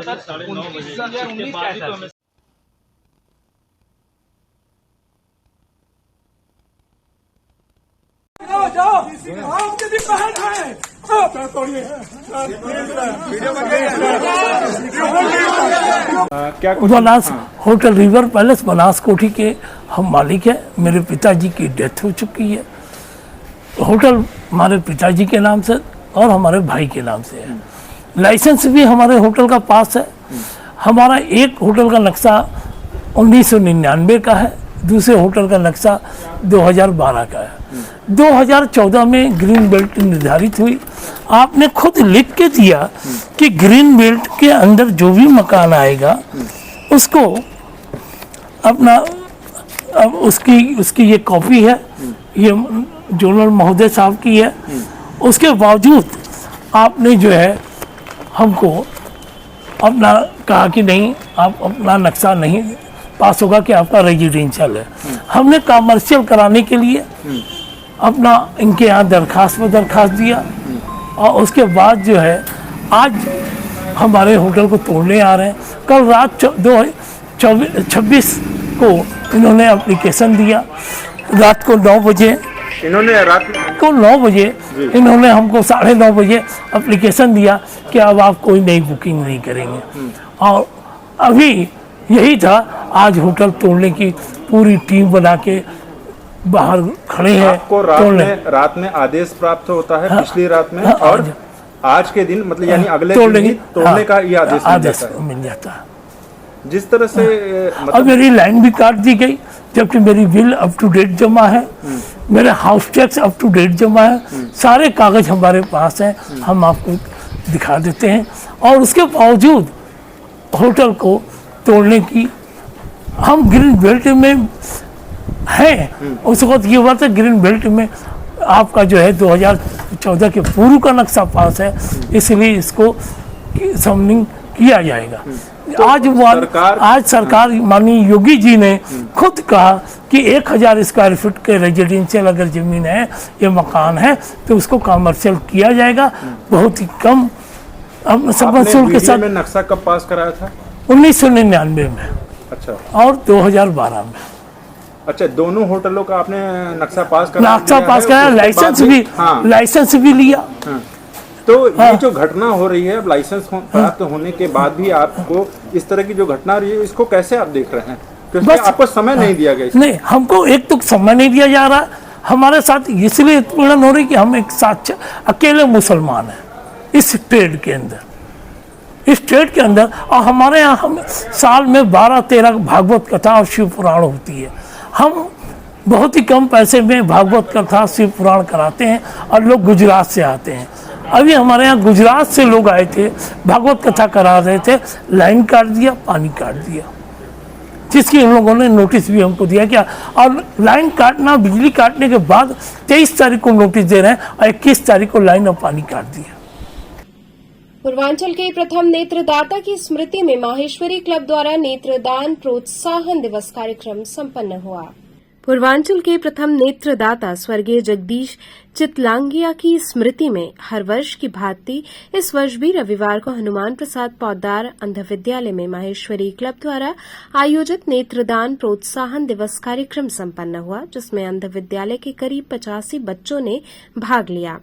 क्या बनास होटल रिवर पैलेस बनासकोठी के हम मालिक हैं। मेरे पिताजी की डेथ हो चुकी है। होटल हमारे पिताजी के नाम से और हमारे भाई के नाम से है। लाइसेंस भी हमारे होटल का पास है। हमारा एक होटल का नक्शा 1999 का है, दूसरे होटल का नक्शा 2012 का है। 2014 में ग्रीन बेल्ट निर्धारित हुई। आपने खुद लिख के दिया कि ग्रीन बेल्ट के अंदर जो भी मकान आएगा उसको अपना उसकी ये कॉपी है, ये जोनल महोदय साहब की है। उसके बावजूद आपने जो है हमको अपना कहा कि नहीं, आप अपना नक्शा नहीं पास होगा कि आपका रेजिडेंशियल है। हमने कमर्शियल कराने के लिए अपना इनके यहाँ दरखास्त पर दरखास्त दिया और उसके बाद जो है आज हमारे होटल को तोड़ने आ रहे हैं। कल रात 26 को इन्होंने एप्लीकेशन दिया। रात को 9 बजे इन्होंने रात को 9 बजे इन्होंने हमको 9:30 बजे एप्लीकेशन दिया कि अब आप कोई नई बुकिंग नहीं करेंगे। और अभी यही था, आज होटल तोड़ने की पूरी टीम बना के बाहर खड़े हैं। आपको रात में आदेश प्राप्त होता है। पिछली रात में और आज के दिन मतलब यानी अगले दिन तोड़ने का ये आदेश मिल जाता है। जिस तरह से अब मेरी लाइन भी काट दी गई, जबकि मेरी बिल अप टू डेट जमा है, मेरा house tax up to date जमा है, सारे कागज हमारे पास हैं, हम आपको दिखा देते हैं। और उसके बावजूद होटल को तोड़ने की हम ग्रीन बेल्ट में हैं। उस वक्त ये बात है, ग्रीन बेल्ट में आपका जो है 2014 के पूर्व का नक्शा पास है, इसलिए इसको समनिंग किया जाएगा। तो आज सरकार माननीय योगी जी ने खुद कहा कि 1000 स्क्वायर फीट के रेजिडेंशियल अगर जमीन है, ये मकान है, तो उसको कमर्शियल किया जाएगा बहुत ही कम शुल्क के साथ। में नक्शा कब पास कराया था? 1999 में। अच्छा। और 2012 में। अच्छा, दोनों होटलों का आपने नक्शा पास कराया, लाइसेंस भी लिया। तो ये जो घटना हो रही है, अब लाइसेंस प्राप्त होने के बाद भी आपको इस तरह की जो घटना रही है, इसको कैसे आप देख रहे हैं? क्योंकि आपको समय नहीं दिया गया। नहीं, हमको एक तो समय नहीं दिया जा रहा। हमारे साथ इसलिए उत्पीड़न हो रही कि हम एक साथ अकेले मुसलमान हैं इस ट्रेड के अंदर, और हमारे यहाँ हम साल में 12-13 भागवत कथा और शिव पुराण होती है। हम बहुत ही कम पैसे में भागवत कथा शिव पुराण कराते हैं और लोग गुजरात से आते हैं। अभी हमारे यहाँ गुजरात से लोग आए थे, भागवत कथा करा रहे थे, लाइन काट दिया, पानी काट दिया, जिसकी उन लोगों ने नोटिस भी हमको दिया क्या। और लाइन काटना, बिजली काटने के बाद 23 तारीख को नोटिस दे रहे हैं और 21 तारीख को लाइन और पानी काट दिया। पूर्वांचल के प्रथम नेत्रदाता की स्मृति में माहेश्वरी क्लब द्वारा नेत्रदान प्रोत्साहन दिवस कार्यक्रम संपन्न हुआ। पूर्वांचल के प्रथम नेत्रदाता स्वर्गीय जगदीश चितलांगिया की स्मृति में हर वर्ष की भांति इस वर्ष भी रविवार को हनुमान प्रसाद पौदार अंध विद्यालय में माहेश्वरी क्लब द्वारा आयोजित नेत्रदान प्रोत्साहन दिवस कार्यक्रम संपन्न हुआ, जिसमें अंध विद्यालय के करीब 85 बच्चों ने भाग लिया।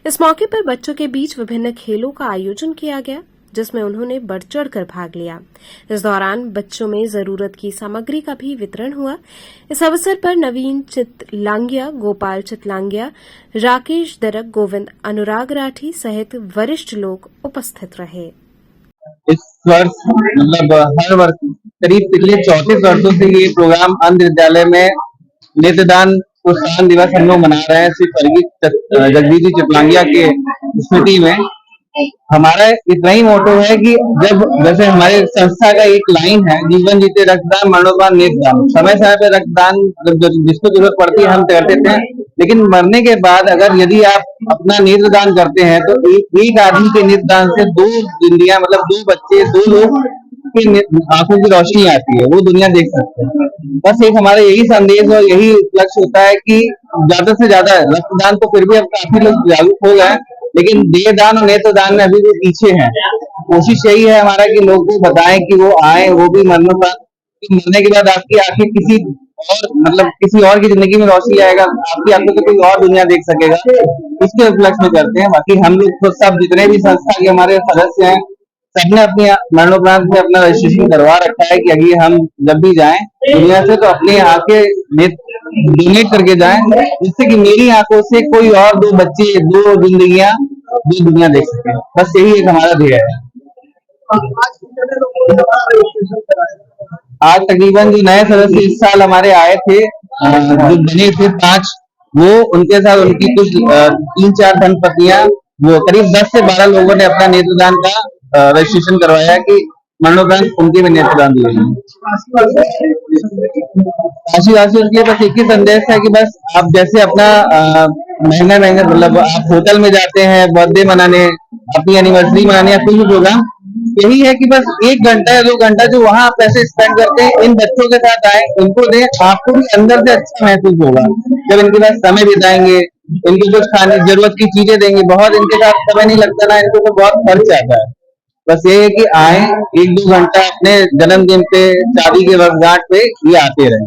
इस मौके पर बच्चों के बीच विभिन्न खेलों का आयोजन किया गया, जिसमें उन्होंने बढ़ चढ़कर भाग लिया। इस दौरान बच्चों में जरूरत की सामग्री का भी वितरण हुआ। इस अवसर पर नवीन चितलांगिया, गोपाल चितलांगिया, राकेश दरक, गोविंद अनुराग राठी सहित वरिष्ठ लोग उपस्थित रहे। इस वर्ष मतलब हर वर्ष करीब पिछले 34 वर्षों से ये प्रोग्राम अंध विद्यालय में नेत्रदान प्रोत्साहन दिवस हम लोग मना रहे हैं। श्री स्वर्गीय जगदीश चितलांगिया के स्मृति में हमारा इतना ही मोटो है कि जब जैसे हमारे संस्था का एक लाइन है, जीवन जीते रक्तदान मरणोपरांत नेत्रदान, समय समय पे रक्तदान जिसको जरूरत पड़ती है हम करते थे, लेकिन मरने के बाद अगर यदि आप अपना नेत्रदान करते हैं तो एक आदमी के नेत्रदान से 2 जिंदगियां मतलब 2 बच्चे 2 लोग आपकी आंखों की रोशनी आती है वो दुनिया देख सकते हैं। बस एक हमारा यही संदेश और यही लक्ष्य होता है कि ज्यादा से ज्यादा रक्तदान तो फिर भी अब काफी लोग जागरूक हो गए, लेकिन देहदान और नेत्रदान में अभी भी पीछे हैं। कोशिश यही है हमारा कि लोगों को बताएं कि वो आए, वो भी मरने के बाद आपकी आंखें किसी और मतलब किसी और की जिंदगी में रोशनी आएगा, आपकी आंखों से कोई और दुनिया देख सकेगा, इसके उपलक्ष्य में करते हैं। बाकी हम लोग खुद सब जितने भी संस्था के हमारे सदस्य हैं सबने अपनी मरणोपरांत में अपना रजिस्ट्रेशन करवा रखा है कि अगर हम जब भी जाएं दुनिया से तो अपनी आंखें डोनेट करके जाएं, जिससे कि मेरी आंखों से कोई और दो बच्चे, दो जिंदगियां, दो दुनिया देख सके। बस यही एक हमारा ध्येय है। आज तकरीबन जो नए सदस्य इस साल हमारे आए थे, जो बने थे 5, वो उनके साथ उनकी कुछ 3-4 धर्मपत्नियां, वो करीब 10 से 12 लोगों ने अपना नेत्रदान का रजिस्ट्रेशन करवाया कि मरणोपरांत उनके भी नेत्रदान दिए। काशीवासियों के लिए बस एक ही संदेश है कि बस आप जैसे अपना महंगा मतलब आप होटल में जाते हैं बर्थडे मनाने, अपनी एनिवर्सरी मनाने या कोई भी प्रोग्राम, यही है कि बस 1 घंटा या 2 घंटा जो वहां पैसे स्पेंड करते हैं इन बच्चों के साथ आए, इनको दें, आपको भी अंदर से अच्छा महसूस होगा। जब इनके साथ समय बिताएंगे, इनकी कुछ खाने जरूरत की चीजें देंगे, बहुत इनके साथ समय नहीं लगता ना, इनको तो बहुत खर्च आता है। बस ये है कि आए 1-2 घंटा अपने जन्मदिन पे, शादी के वर्षगांठ पे ये आते रहे।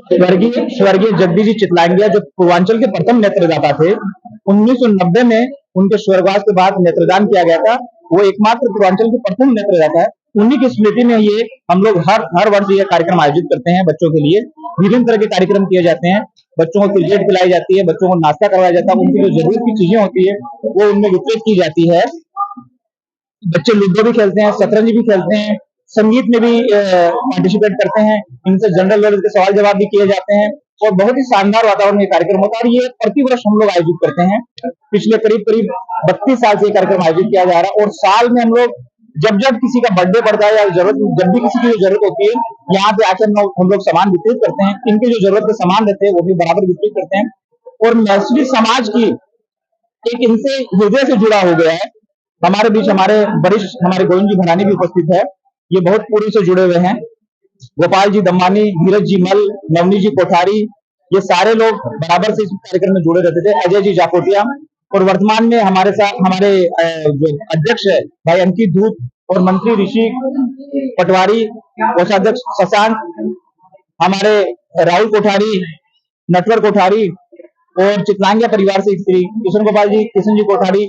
स्वर्गीय जगदीश जी चितलांगिया जो पूर्वांचल के प्रथम नेत्रदाता थे, 1990 में उनके स्वर्गवास के बाद नेत्रदान किया गया था। वो एकमात्र पूर्वांचल के प्रथम नेत्रदाता है। उन्हीं की स्मृति में ये हम लोग हर वर्ष ये कार्यक्रम आयोजित करते हैं। बच्चों के लिए विभिन्न तरह के कार्यक्रम किए जाते हैं। बच्चों को क्रिकेट खिलाई जाती है, बच्चों को नाश्ता करवाया जाता है, उनकी जो जरूरत की चीजें होती है वो उनमें वितरित की जाती है। बच्चे लूडो भी खेलते हैं, शतरंज भी खेलते हैं, संगीत में भी पार्टिसिपेट करते हैं। इनसे जनरल नॉलेज के सवाल जवाब भी किए जाते हैं और बहुत ही शानदार वातावरण में कार्यक्रम होता है। और ये प्रतिवर्ष हम लोग आयोजित करते हैं। पिछले करीब 32 साल से ये कार्यक्रम आयोजित किया जा रहा है और साल में हम लोग जब किसी का बर्थडे पड़ता है या जब भी किसी की जरूरत होती है, यहाँ पे आकर हम लोग सामान वितरित करते हैं। इनके जो जरूरत के सामान रहते हैं वो भी बराबर वितरित करते हैं। और मैथिली समाज की एक इनसे हृदय से जुड़ा हो गया है। हमारे बीच हमारे वरिष्ठ हमारे गोविंद जी भंडानी भी उपस्थित है, ये बहुत पूरी से जुड़े हुए हैं। गोपाल जी दम्मानी, धीरज जी मल, नवनी जी कोठारी, ये सारे लोग बराबर से इस कार्यक्रम में जुड़े रहते थे। अजय जी जाकोटिया और वर्तमान में हमारे साथ हमारे जो अध्यक्ष है भाई अंकित धूत और मंत्री ऋषि पटवारी, कोषाध्यक्ष शशांक, हमारे राहुल कोठारी, नटवर कोठारी और चितलांगिया परिवार से श्री किशन गोपाल जी, किशन जी कोठारी,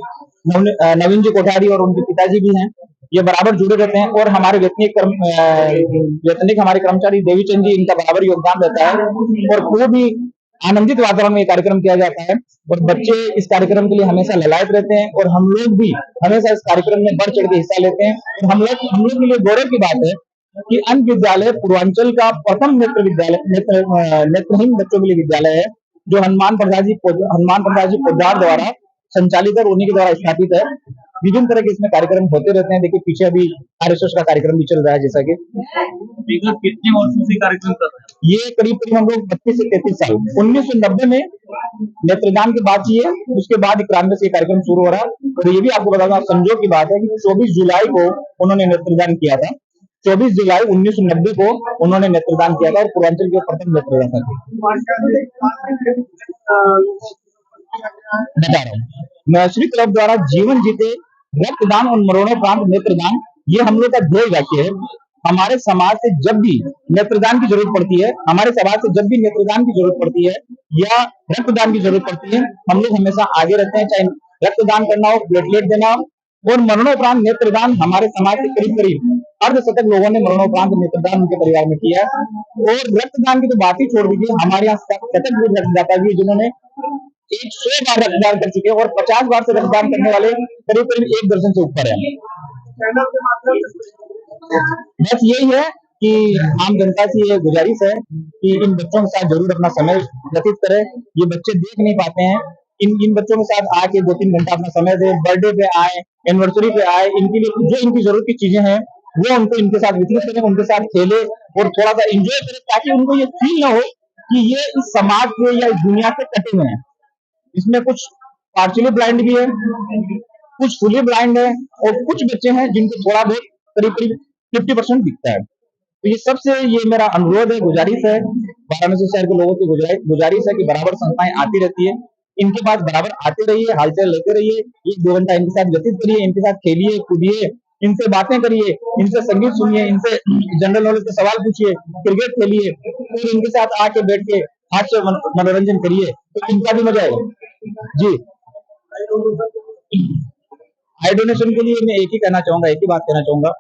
नवीन जी कोठारी और उनके पिताजी भी हैं। ये बराबर जुड़े रहते हैं और हमारे वेतनिक हमारे कर्मचारी देवीचंद जी, इनका बराबर योगदान रहता है और खूब ही आनंदित वातावरण में कार्यक्रम किया जाता है और बच्चे इस कार्यक्रम के लिए हमेशा ललायत रहते हैं और हम लोग भी हमेशा इस कार्यक्रम में बढ़ चढ़ के हिस्सा लेते हैं। और हम लोग के लिए गौरव की बात है कि अन्य विद्यालय पूर्वांचल का प्रथम नेत्रहीन बच्चों के लिए विद्यालय है, जो हनुमान प्रसाद जी पोद्दार द्वारा संचालित और उन्हीं के द्वारा स्थापित है। विभिन्न तरह के इसमें कार्यक्रम होते रहते हैं। देखिए पीछे अभी RSS का कार्यक्रम भी चल रहा है। जैसा कि कितने वर्षों से कार्यक्रम कर रहे हैं? ये करीब हम लोग 32 से 33 साल 1990 में नेत्रदान की बात की है, उसके बाद 91 से कार्यक्रम शुरू हो रहा है। और ये भी आपको बता दूं, संजोग की बात है कि 24 जुलाई को उन्होंने नेत्रदान किया था। 24 जुलाई 1990 को उन्होंने नेत्रदान किया था और पूर्वांचल के प्रथम नेत्रदाता थे। बता रहा हूँ, मैत्री क्लब द्वारा जीवन जीते रक्तदान और मरणोपरांत नेत्रदान, ये हम लोग का ध्येय वाक्य है। हमारे समाज से जब भी नेत्रदान की जरूरत पड़ती है, हमारे समाज से जब भी नेत्रदान की जरूरत पड़ती है या रक्तदान की जरूरत पड़ती है, हम लोग हमेशा आगे रहते हैं, चाहे रक्तदान करना हो, प्लेटलेट देना हो। और मरणोपरांत नेत्रदान हमारे समाज के करीब अर्धशतक लोगों ने मरणोपरांत नेत्रदान उनके परिवार में किया। और रक्तदान की तो बात ही छोड़ दीजिए, हमारे यहाँ शतक रक्तदाता भी जिन्होंने 100 बार रक्तदान कर चुके हैं और 50 बार से रक्तदान करने वाले करीब 1 दर्जन से ऊपर है। बस यही है कि आम जनता से ये गुजारिश है कि इन बच्चों के साथ जरूर अपना समय व्यतीत करें। ये बच्चे देख नहीं पाते हैं, इन बच्चों के साथ आके 2-3 घंटा अपना समय दे, बर्थडे पे आए, एनिवर्सरी पे आए, इनके लिए जो इनकी जरूरत की चीजें हैं वो उनको इनके साथ वितरित करें, उनके साथ खेले और थोड़ा सा एंजॉय करें, ताकि उनको ये फील ना हो कि ये इस समाज के या इस दुनिया से कटे हुए हैं। इसमें कुछ पार्शियली ब्लाइंड भी है, कुछ फुली ब्लाइंड है और कुछ बच्चे हैं जिनको थोड़ा बहुत करीब 50% दिखता है। तो ये सबसे ये मेरा अनुरोध है, गुजारिश है, वाराणसी शहर के लोगों की गुजारिश है कि बराबर संस्थाएं आती रहती है, इनके पास बराबर आते रहिए, हालचाल लेते रहिए, 1-2 घंटा इनके साथ व्यतीत करिए, इनके साथ खेलिए कूदिए, इनसे बातें करिए, इनसे संगीत सुनिए, इनसे जनरल नॉलेज के सवाल पूछिए, क्रिकेट खेलिए, फिर इनके साथ आके बैठ के हाथ से मनोरंजन करिए, तो इनका भी मजा आएगा। जी, आई डोनेशन के लिए मैं एक ही बात कहना चाहूंगा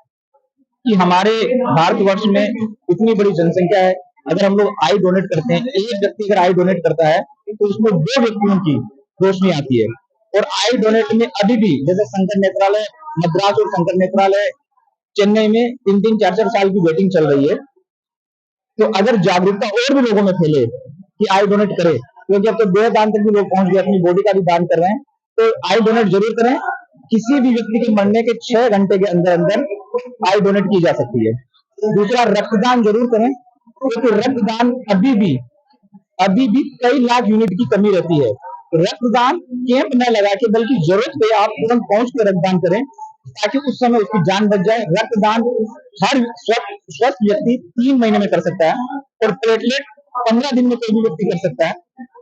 कि हमारे भारतवर्ष में इतनी बड़ी जनसंख्या है, अगर हम लोग आई डोनेट करते हैं, एक व्यक्ति अगर आई डोनेट करता है तो उसमें 2 व्यक्तियों की रोशनी आती है। और आई डोनेट में अभी भी जैसे शंकर नेत्रालय मद्रास और शंकर नेत्रालय चेन्नई में 3-3, 4-4 साल की वेटिंग चल रही है। तो अगर जागरूकता और भी लोगों में फैले कि आई डोनेट करें, क्योंकि अब तो देह दान तक भी लोग पहुंच गए, अपनी बॉडी का भी दान कर रहे हैं, तो आई डोनेट जरूर करें। किसी भी व्यक्ति के मरने के 6 घंटे के अंदर अंदर आई डोनेट की जा सकती है। दूसरा, रक्तदान जरूर करें, क्योंकि रक्तदान अभी भी कई लाख यूनिट की कमी रहती है। रक्तदान कैंप न लगा के बल्कि जरूरत पे आप तुरंत पहुंच कर रक्तदान करें, ताकि उस समय उसकी जान बच जाए। रक्तदान हर स्वस्थ व्यक्ति 3 महीने में कर सकता है और प्लेटलेट 15 दिन में कोई भी व्यक्ति कर सकता है।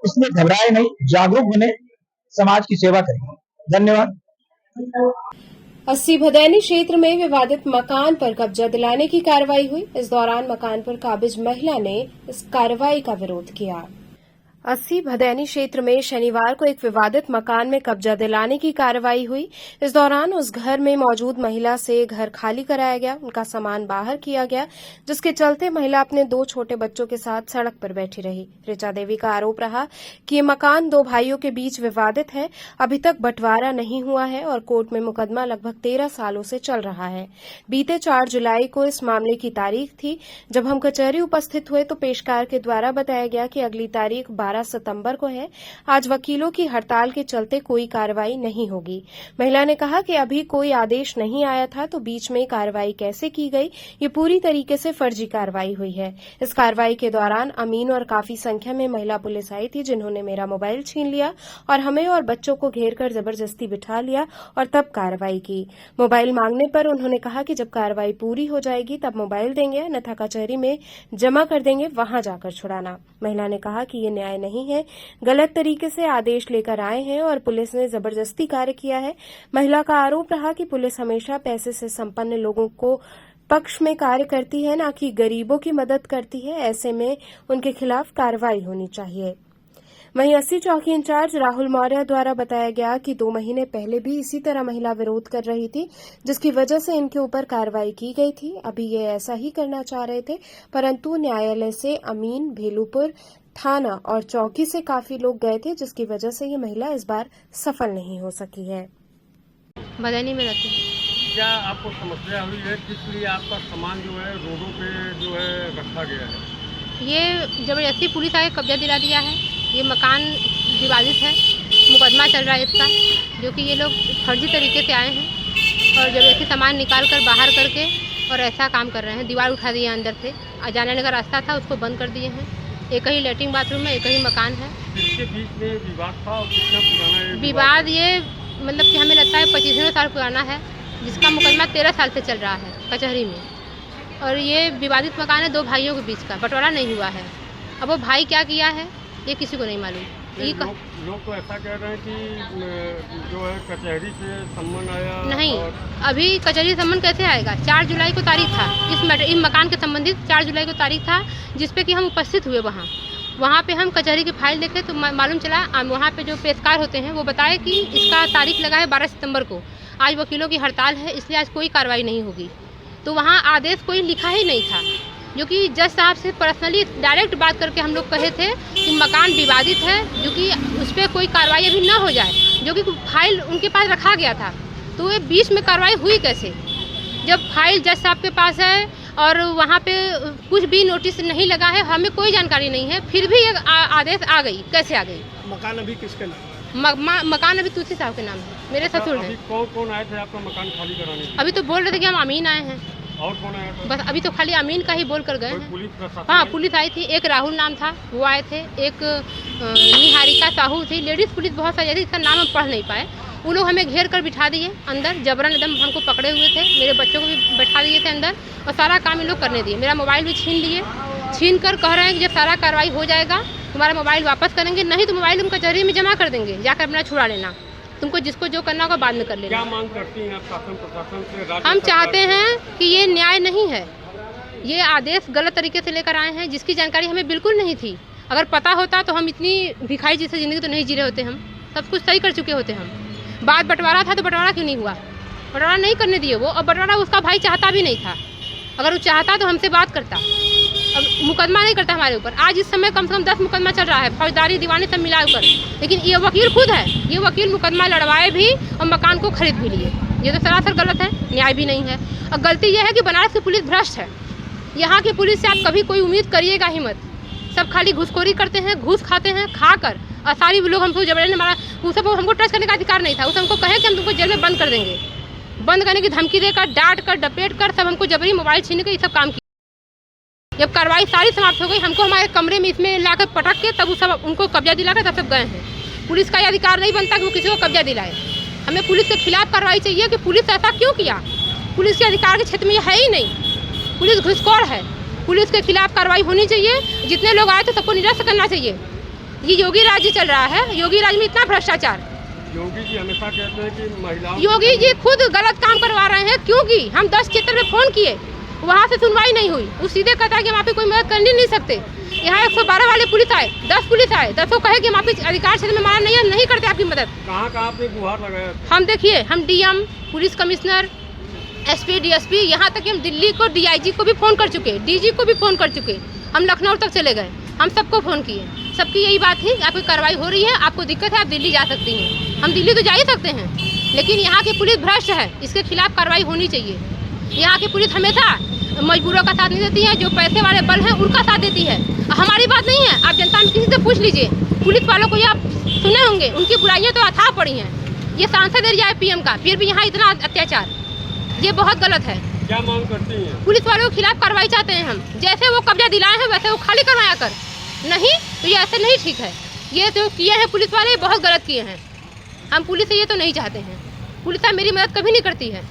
इसलिए घबराए नहीं, जागरूक बने, समाज की सेवा करें। धन्यवाद। 80 भदैनी क्षेत्र में विवादित मकान पर कब्जा दिलाने की कार्रवाई हुई। इस दौरान मकान पर काबिज महिला ने इस कार्रवाई का विरोध किया। 80 भदैनी क्षेत्र में शनिवार को एक विवादित मकान में कब्जा दिलाने की कार्रवाई हुई। इस दौरान उस घर में मौजूद महिला से घर खाली कराया गया, उनका सामान बाहर किया गया, जिसके चलते महिला अपने 2 छोटे बच्चों के साथ सड़क पर बैठी रही। ऋचा देवी का आरोप रहा कि ये मकान 2 भाइयों के बीच विवादित है, अभी तक बंटवारा नहीं हुआ है और कोर्ट में मुकदमा लगभग 13 सालों से चल रहा है। बीते 4 जुलाई को इस मामले की तारीख थी। जब हम कचहरी उपस्थित हुए तो पेशकार के द्वारा बताया गया कि अगली तारीख 12 सितंबर को है। आज वकीलों की हड़ताल के चलते कोई कार्रवाई नहीं होगी। महिला ने कहा कि अभी कोई आदेश नहीं आया था, तो बीच में कार्रवाई कैसे की गई, ये पूरी तरीके से फर्जी कार्रवाई हुई है। इस कार्रवाई के दौरान अमीन और काफी संख्या में महिला पुलिस आई थी, जिन्होंने मेरा मोबाइल छीन लिया और हमें और बच्चों को घेर कर जबरदस्ती बिठा लिया और तब कार्रवाई की। मोबाइल मांगने पर उन्होंने कहा कि जब कार्रवाई पूरी हो जाएगी तब मोबाइल देंगे, अन्यथा कचहरी में जमा कर देंगे, वहां जाकर छुड़ाना। महिला ने कहा कि ये न्याय नहीं है, गलत तरीके से आदेश लेकर आए हैं और पुलिस ने जबरदस्ती कार्य किया है। महिला का आरोप रहा कि पुलिस हमेशा पैसे से संपन्न लोगों को पक्ष में कार्य करती है, न कि गरीबों की मदद करती है। ऐसे में उनके खिलाफ कार्रवाई होनी चाहिए। वहीं 80 चौकी इंचार्ज राहुल मौर्य द्वारा बताया गया कि 2 महीने पहले भी इसी तरह महिला विरोध कर रही थी, जिसकी वजह से इनके ऊपर कार्रवाई की गई थी। अभी ये ऐसा ही करना चाह रहे थे, परंतु न्यायालय से अमीन, भेलूपुर थाना और चौकी से काफी लोग गए थे, जिसकी वजह से ये महिला इस बार सफल नहीं हो सकी है। भदैनी में रहती है। क्या आपको समस्या हुई है, किस लिए आपका सामान जो है रोडों पे जो है रखा गया है? ये जबरदस्ती पुलिस आके कब्जा दिला दिया है। ये मकान विवादित है, मुकदमा चल रहा है इसका, जो कि ये लोग फर्जी तरीके से आए हैं और जबरदस्ती सामान निकाल कर बाहर करके और ऐसा काम कर रहे हैं। दीवार उठा दिए अंदर से, जाने का रास्ता था उसको बंद कर दिए हैं। एक ही लेटरिन बाथरूम में एक ही मकान है। इसके बीच में विवाद था और कितना पुराना है विवाद? ये मतलब कि हमें लगता है 25 साल पुराना है, जिसका मुकदमा 13 साल से चल रहा है कचहरी में। और ये विवादित मकान है 2 भाइयों के बीच का, बंटवारा नहीं हुआ है। अब वो भाई क्या किया है ये किसी को नहीं मालूम। लोग तो ऐसा कह रहे हैं कि जो है कचहरी से सम्मन आया। नहीं, अभी कचहरी सम्मन कैसे आएगा? 4 जुलाई को तारीख था, इस मकान के संबंधित 4 जुलाई को तारीख था, जिसपे कि हम उपस्थित हुए। वहाँ पे हम कचहरी की फाइल देखे तो मालूम चला, वहाँ पे जो पेशकार होते हैं वो बताए कि इसका तारीख लगा है 12 सितंबर को। आज वकीलों की हड़ताल है, इसलिए आज कोई कार्रवाई नहीं होगी। तो वहाँ आदेश कोई लिखा ही नहीं था, जो कि जज साहब से पर्सनली डायरेक्ट बात करके हम लोग कहे थे कि मकान विवादित है, जो कि उस पर कोई कार्रवाई अभी ना हो जाए, जो कि फाइल उनके पास रखा गया था। तो ये बीच में कार्रवाई हुई कैसे, जब फाइल जज साहब के पास है और वहाँ पे कुछ भी नोटिस नहीं लगा है, हमें कोई जानकारी नहीं है, फिर भी ये आदेश आ गई, कैसे आ गई? मकान अभी किसके नाम? मकान अभी तुलसी साहब के नाम है, मेरे ससुर हैं। कौन आए थे आपका मकान खाली कराने? अभी तो बोल रहे थे कि हम अमीन आए हैं। और कौन आया था? बस अभी तो खाली अमीन का ही बोल कर गए हैं। पुलिस? हाँ, पुलिस आई थी, एक राहुल नाम था वो आए थे, एक निहारिका साहू थी, लेडीज पुलिस बहुत सारी थी, इसका नाम हम पढ़ नहीं पाए। वो लोग हमें घेर कर बिठा दिए अंदर, जबरन एकदम हमको पकड़े हुए थे, मेरे बच्चों को भी बैठा दिए थे अंदर और सारा काम इन लोग करने दिए। मेरा मोबाइल भी छीन लिए, छीन कर कह रहे हैं कि जब सारा कार्रवाई हो जाएगा तुम्हारा मोबाइल वापस करेंगे, नहीं तो मोबाइल हम कचहरी में जमा कर देंगे, जाकर अपना छुड़ा लेना, तुमको जिसको जो करना होगा बाद में कर लेना। क्या मांग करती हैं आप शासन प्रशासन से? हम चाहते हैं कि ये न्याय नहीं है, ये आदेश गलत तरीके से लेकर आए हैं, जिसकी जानकारी हमें बिल्कुल नहीं थी। अगर पता होता तो हम इतनी भिखारी जैसी ज़िंदगी तो नहीं जी रहे होते, हम सब कुछ सही कर चुके होते। हम बात बंटवारा था तो बंटवारा क्यों नहीं हुआ? बंटवारा नहीं करने दिए वो, और बंटवारा उसका भाई चाहता भी नहीं था। अगर वो चाहता तो हमसे बात करता, अब मुकदमा नहीं करता हमारे ऊपर। आज इस समय कम से कम 10 मुकदमा चल रहा है, फौजदारी दीवानी सब मिलाकर, लेकिन ये वकील खुद है, ये वकील मुकदमा लड़वाए भी और मकान को खरीद भी लिए। ये तो सरासर गलत है, न्याय भी नहीं है। और गलती ये है कि बनारस की पुलिस भ्रष्ट है। यहाँ की पुलिस से आप कभी कोई उम्मीद करिएगा ही मत, सब खाली घूसखोरी करते हैं, घूस खाते हैं, खाकर और सारी लोग हमको जबरदस्ती मारा। उस सब हमको टच करने का अधिकार नहीं था, उस हमको कहे कि हम तुमको जेल में बंद कर देंगे, बंद करने की धमकी देकर, डांट कर, डपेट कर सब हमको जबरी मोबाइल छीन के ये सब काम किया। जब कार्रवाई सारी समाप्त हो गई, हमको हमारे कमरे में इसमें लाकर पटक के तब सब उनको कब्जा दिलाकर तब सब गए हैं। पुलिस का ये अधिकार नहीं बनता कि वो किसी को कब्जा दिलाए। हमें पुलिस के खिलाफ कार्रवाई चाहिए कि पुलिस ऐसा क्यों किया। पुलिस के अधिकार के क्षेत्र में ये है ही नहीं, पुलिस घुसखोर है। पुलिस के खिलाफ कार्रवाई होनी चाहिए, जितने लोग आए थे सबको निरस्त करना चाहिए। ये योगी राज्य चल रहा है, योगी राज्य में इतना भ्रष्टाचार। योगी जी हमेशा कहते हैं कि महिलाओं, योगी जी खुद गलत काम करवा रहे हैं, क्योंकि हम 10 क्षेत्र में फ़ोन किए, वहाँ से सुनवाई नहीं हुई। वो सीधे कहता है कि हम आपकी कोई मदद कर नहीं सकते। यहाँ 112 वाले पुलिस आए, 10 पुलिस आए, 10 कहे कि हम आपके अधिकार क्षेत्र में हमारा नहीं करते आपकी मदद। कहाँ आपने गुहार लगाया? हम देखिए, हम DM, police commissioner, SP, DSP, यहाँ तक कि हम दिल्ली को डीआईजी को भी फ़ोन कर चुके, डीजी को भी फ़ोन कर चुके, हम लखनऊ तक चले गए, हम सबको फ़ोन किए। सबकी यही बात है कि आपकी कार्रवाई हो रही है, आपको दिक्कत है, आप दिल्ली जा सकती हैं। हम दिल्ली तो जा ही सकते हैं, लेकिन यहाँ की पुलिस भ्रष्ट है, इसके खिलाफ कार्रवाई होनी चाहिए। यहाँ की पुलिस हमेशा मजबूरों का साथ नहीं देती है, जो पैसे वाले बल हैं उनका साथ देती है। हमारी बात नहीं है, आप जनता में किसी से पूछ लीजिए, पुलिस वालों को ये आप सुने होंगे, उनकी बुराइयाँ तो अथाह पड़ी हैं। ये सांसद एरिया है पीएम का, फिर भी यहाँ इतना अत्याचार, ये बहुत गलत है। क्या मांग करती हैं? पुलिस वालों के खिलाफ कार्रवाई चाहते हैं हम, जैसे वो कब्जा दिलाए हैं वैसे वो खाली करवाया कर, नहीं तो ये ऐसे नहीं ठीक है। ये जो किए हैं पुलिस वाले बहुत गलत किए हैं, हम पुलिस से ये तो नहीं चाहते हैं। पुलिस मेरी मदद कभी नहीं करती है।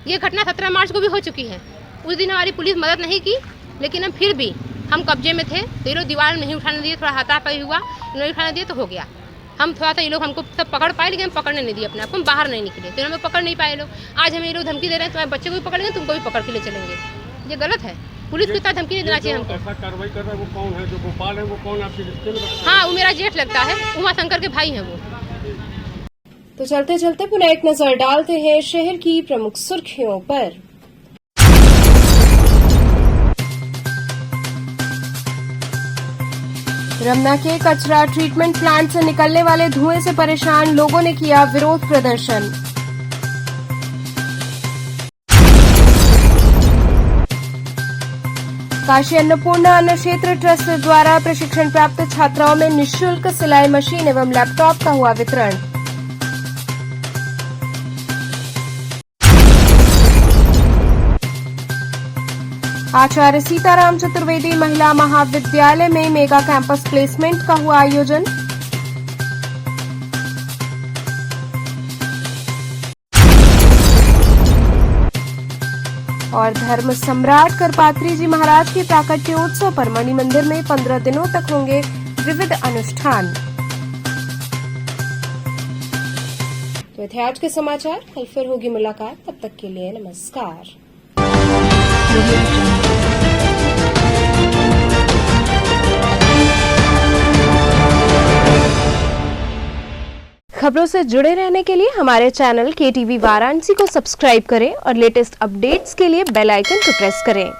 ये घटना 17 मार्च को भी हो चुकी है, उस दिन हमारी पुलिस मदद नहीं की, लेकिन हम फिर भी हम कब्जे में थे तो ये लोग दीवार नहीं उठाने दिए, थोड़ा हाथापाई हुआ, नहीं उठाने दिए तो हो गया। हम थोड़ा सा ये लोग हमको सब पकड़ पाए, लेकिन हम पकड़ने नहीं दिए अपने आप को, हम बाहर नहीं निकले तो हमें पकड़ नहीं पाए लोग। आज हमें ये लोग धमकी दे रहे हैं, तुम्हारे बच्चे को भी पकड़ेंगे, तुमको भी पकड़ के ले चलेंगे। ये गलत है, पुलिस को इतना धमकी नहीं देना चाहिए हमको। ऐसा कार्रवाई कर रहा है वो कौन है? जो गोपाल है वो कौन आपके रिश्ते में? हाँ, वो मेरा जेठ लगता है, उमा शंकर के भाई हैं वो। तो चलते चलते पुनः एक नजर डालते हैं शहर की प्रमुख सुर्खियों पर। रमना के कचरा ट्रीटमेंट प्लांट से निकलने वाले धुएं से परेशान लोगों ने किया विरोध प्रदर्शन। काशी अन्नपूर्णा अन्न क्षेत्र ट्रस्ट द्वारा प्रशिक्षण प्राप्त छात्राओं में निःशुल्क सिलाई मशीन एवं लैपटॉप का हुआ वितरण। आचार्य सीताराम चतुर्वेदी महिला महाविद्यालय में मेगा कैंपस प्लेसमेंट का हुआ आयोजन। और धर्म सम्राट करपात्री जी महाराज के प्राकट्योत्सव पर मणि मंदिर में 15 दिनों तक होंगे विविध अनुष्ठान। तो थे आज के समाचार, कल फिर होगी मुलाकात, तब तक के लिए नमस्कार। खबरों से जुड़े रहने के लिए हमारे चैनल KTV वाराणसी को सब्सक्राइब करें और लेटेस्ट अपडेट्स के लिए बेल आइकन को प्रेस करें।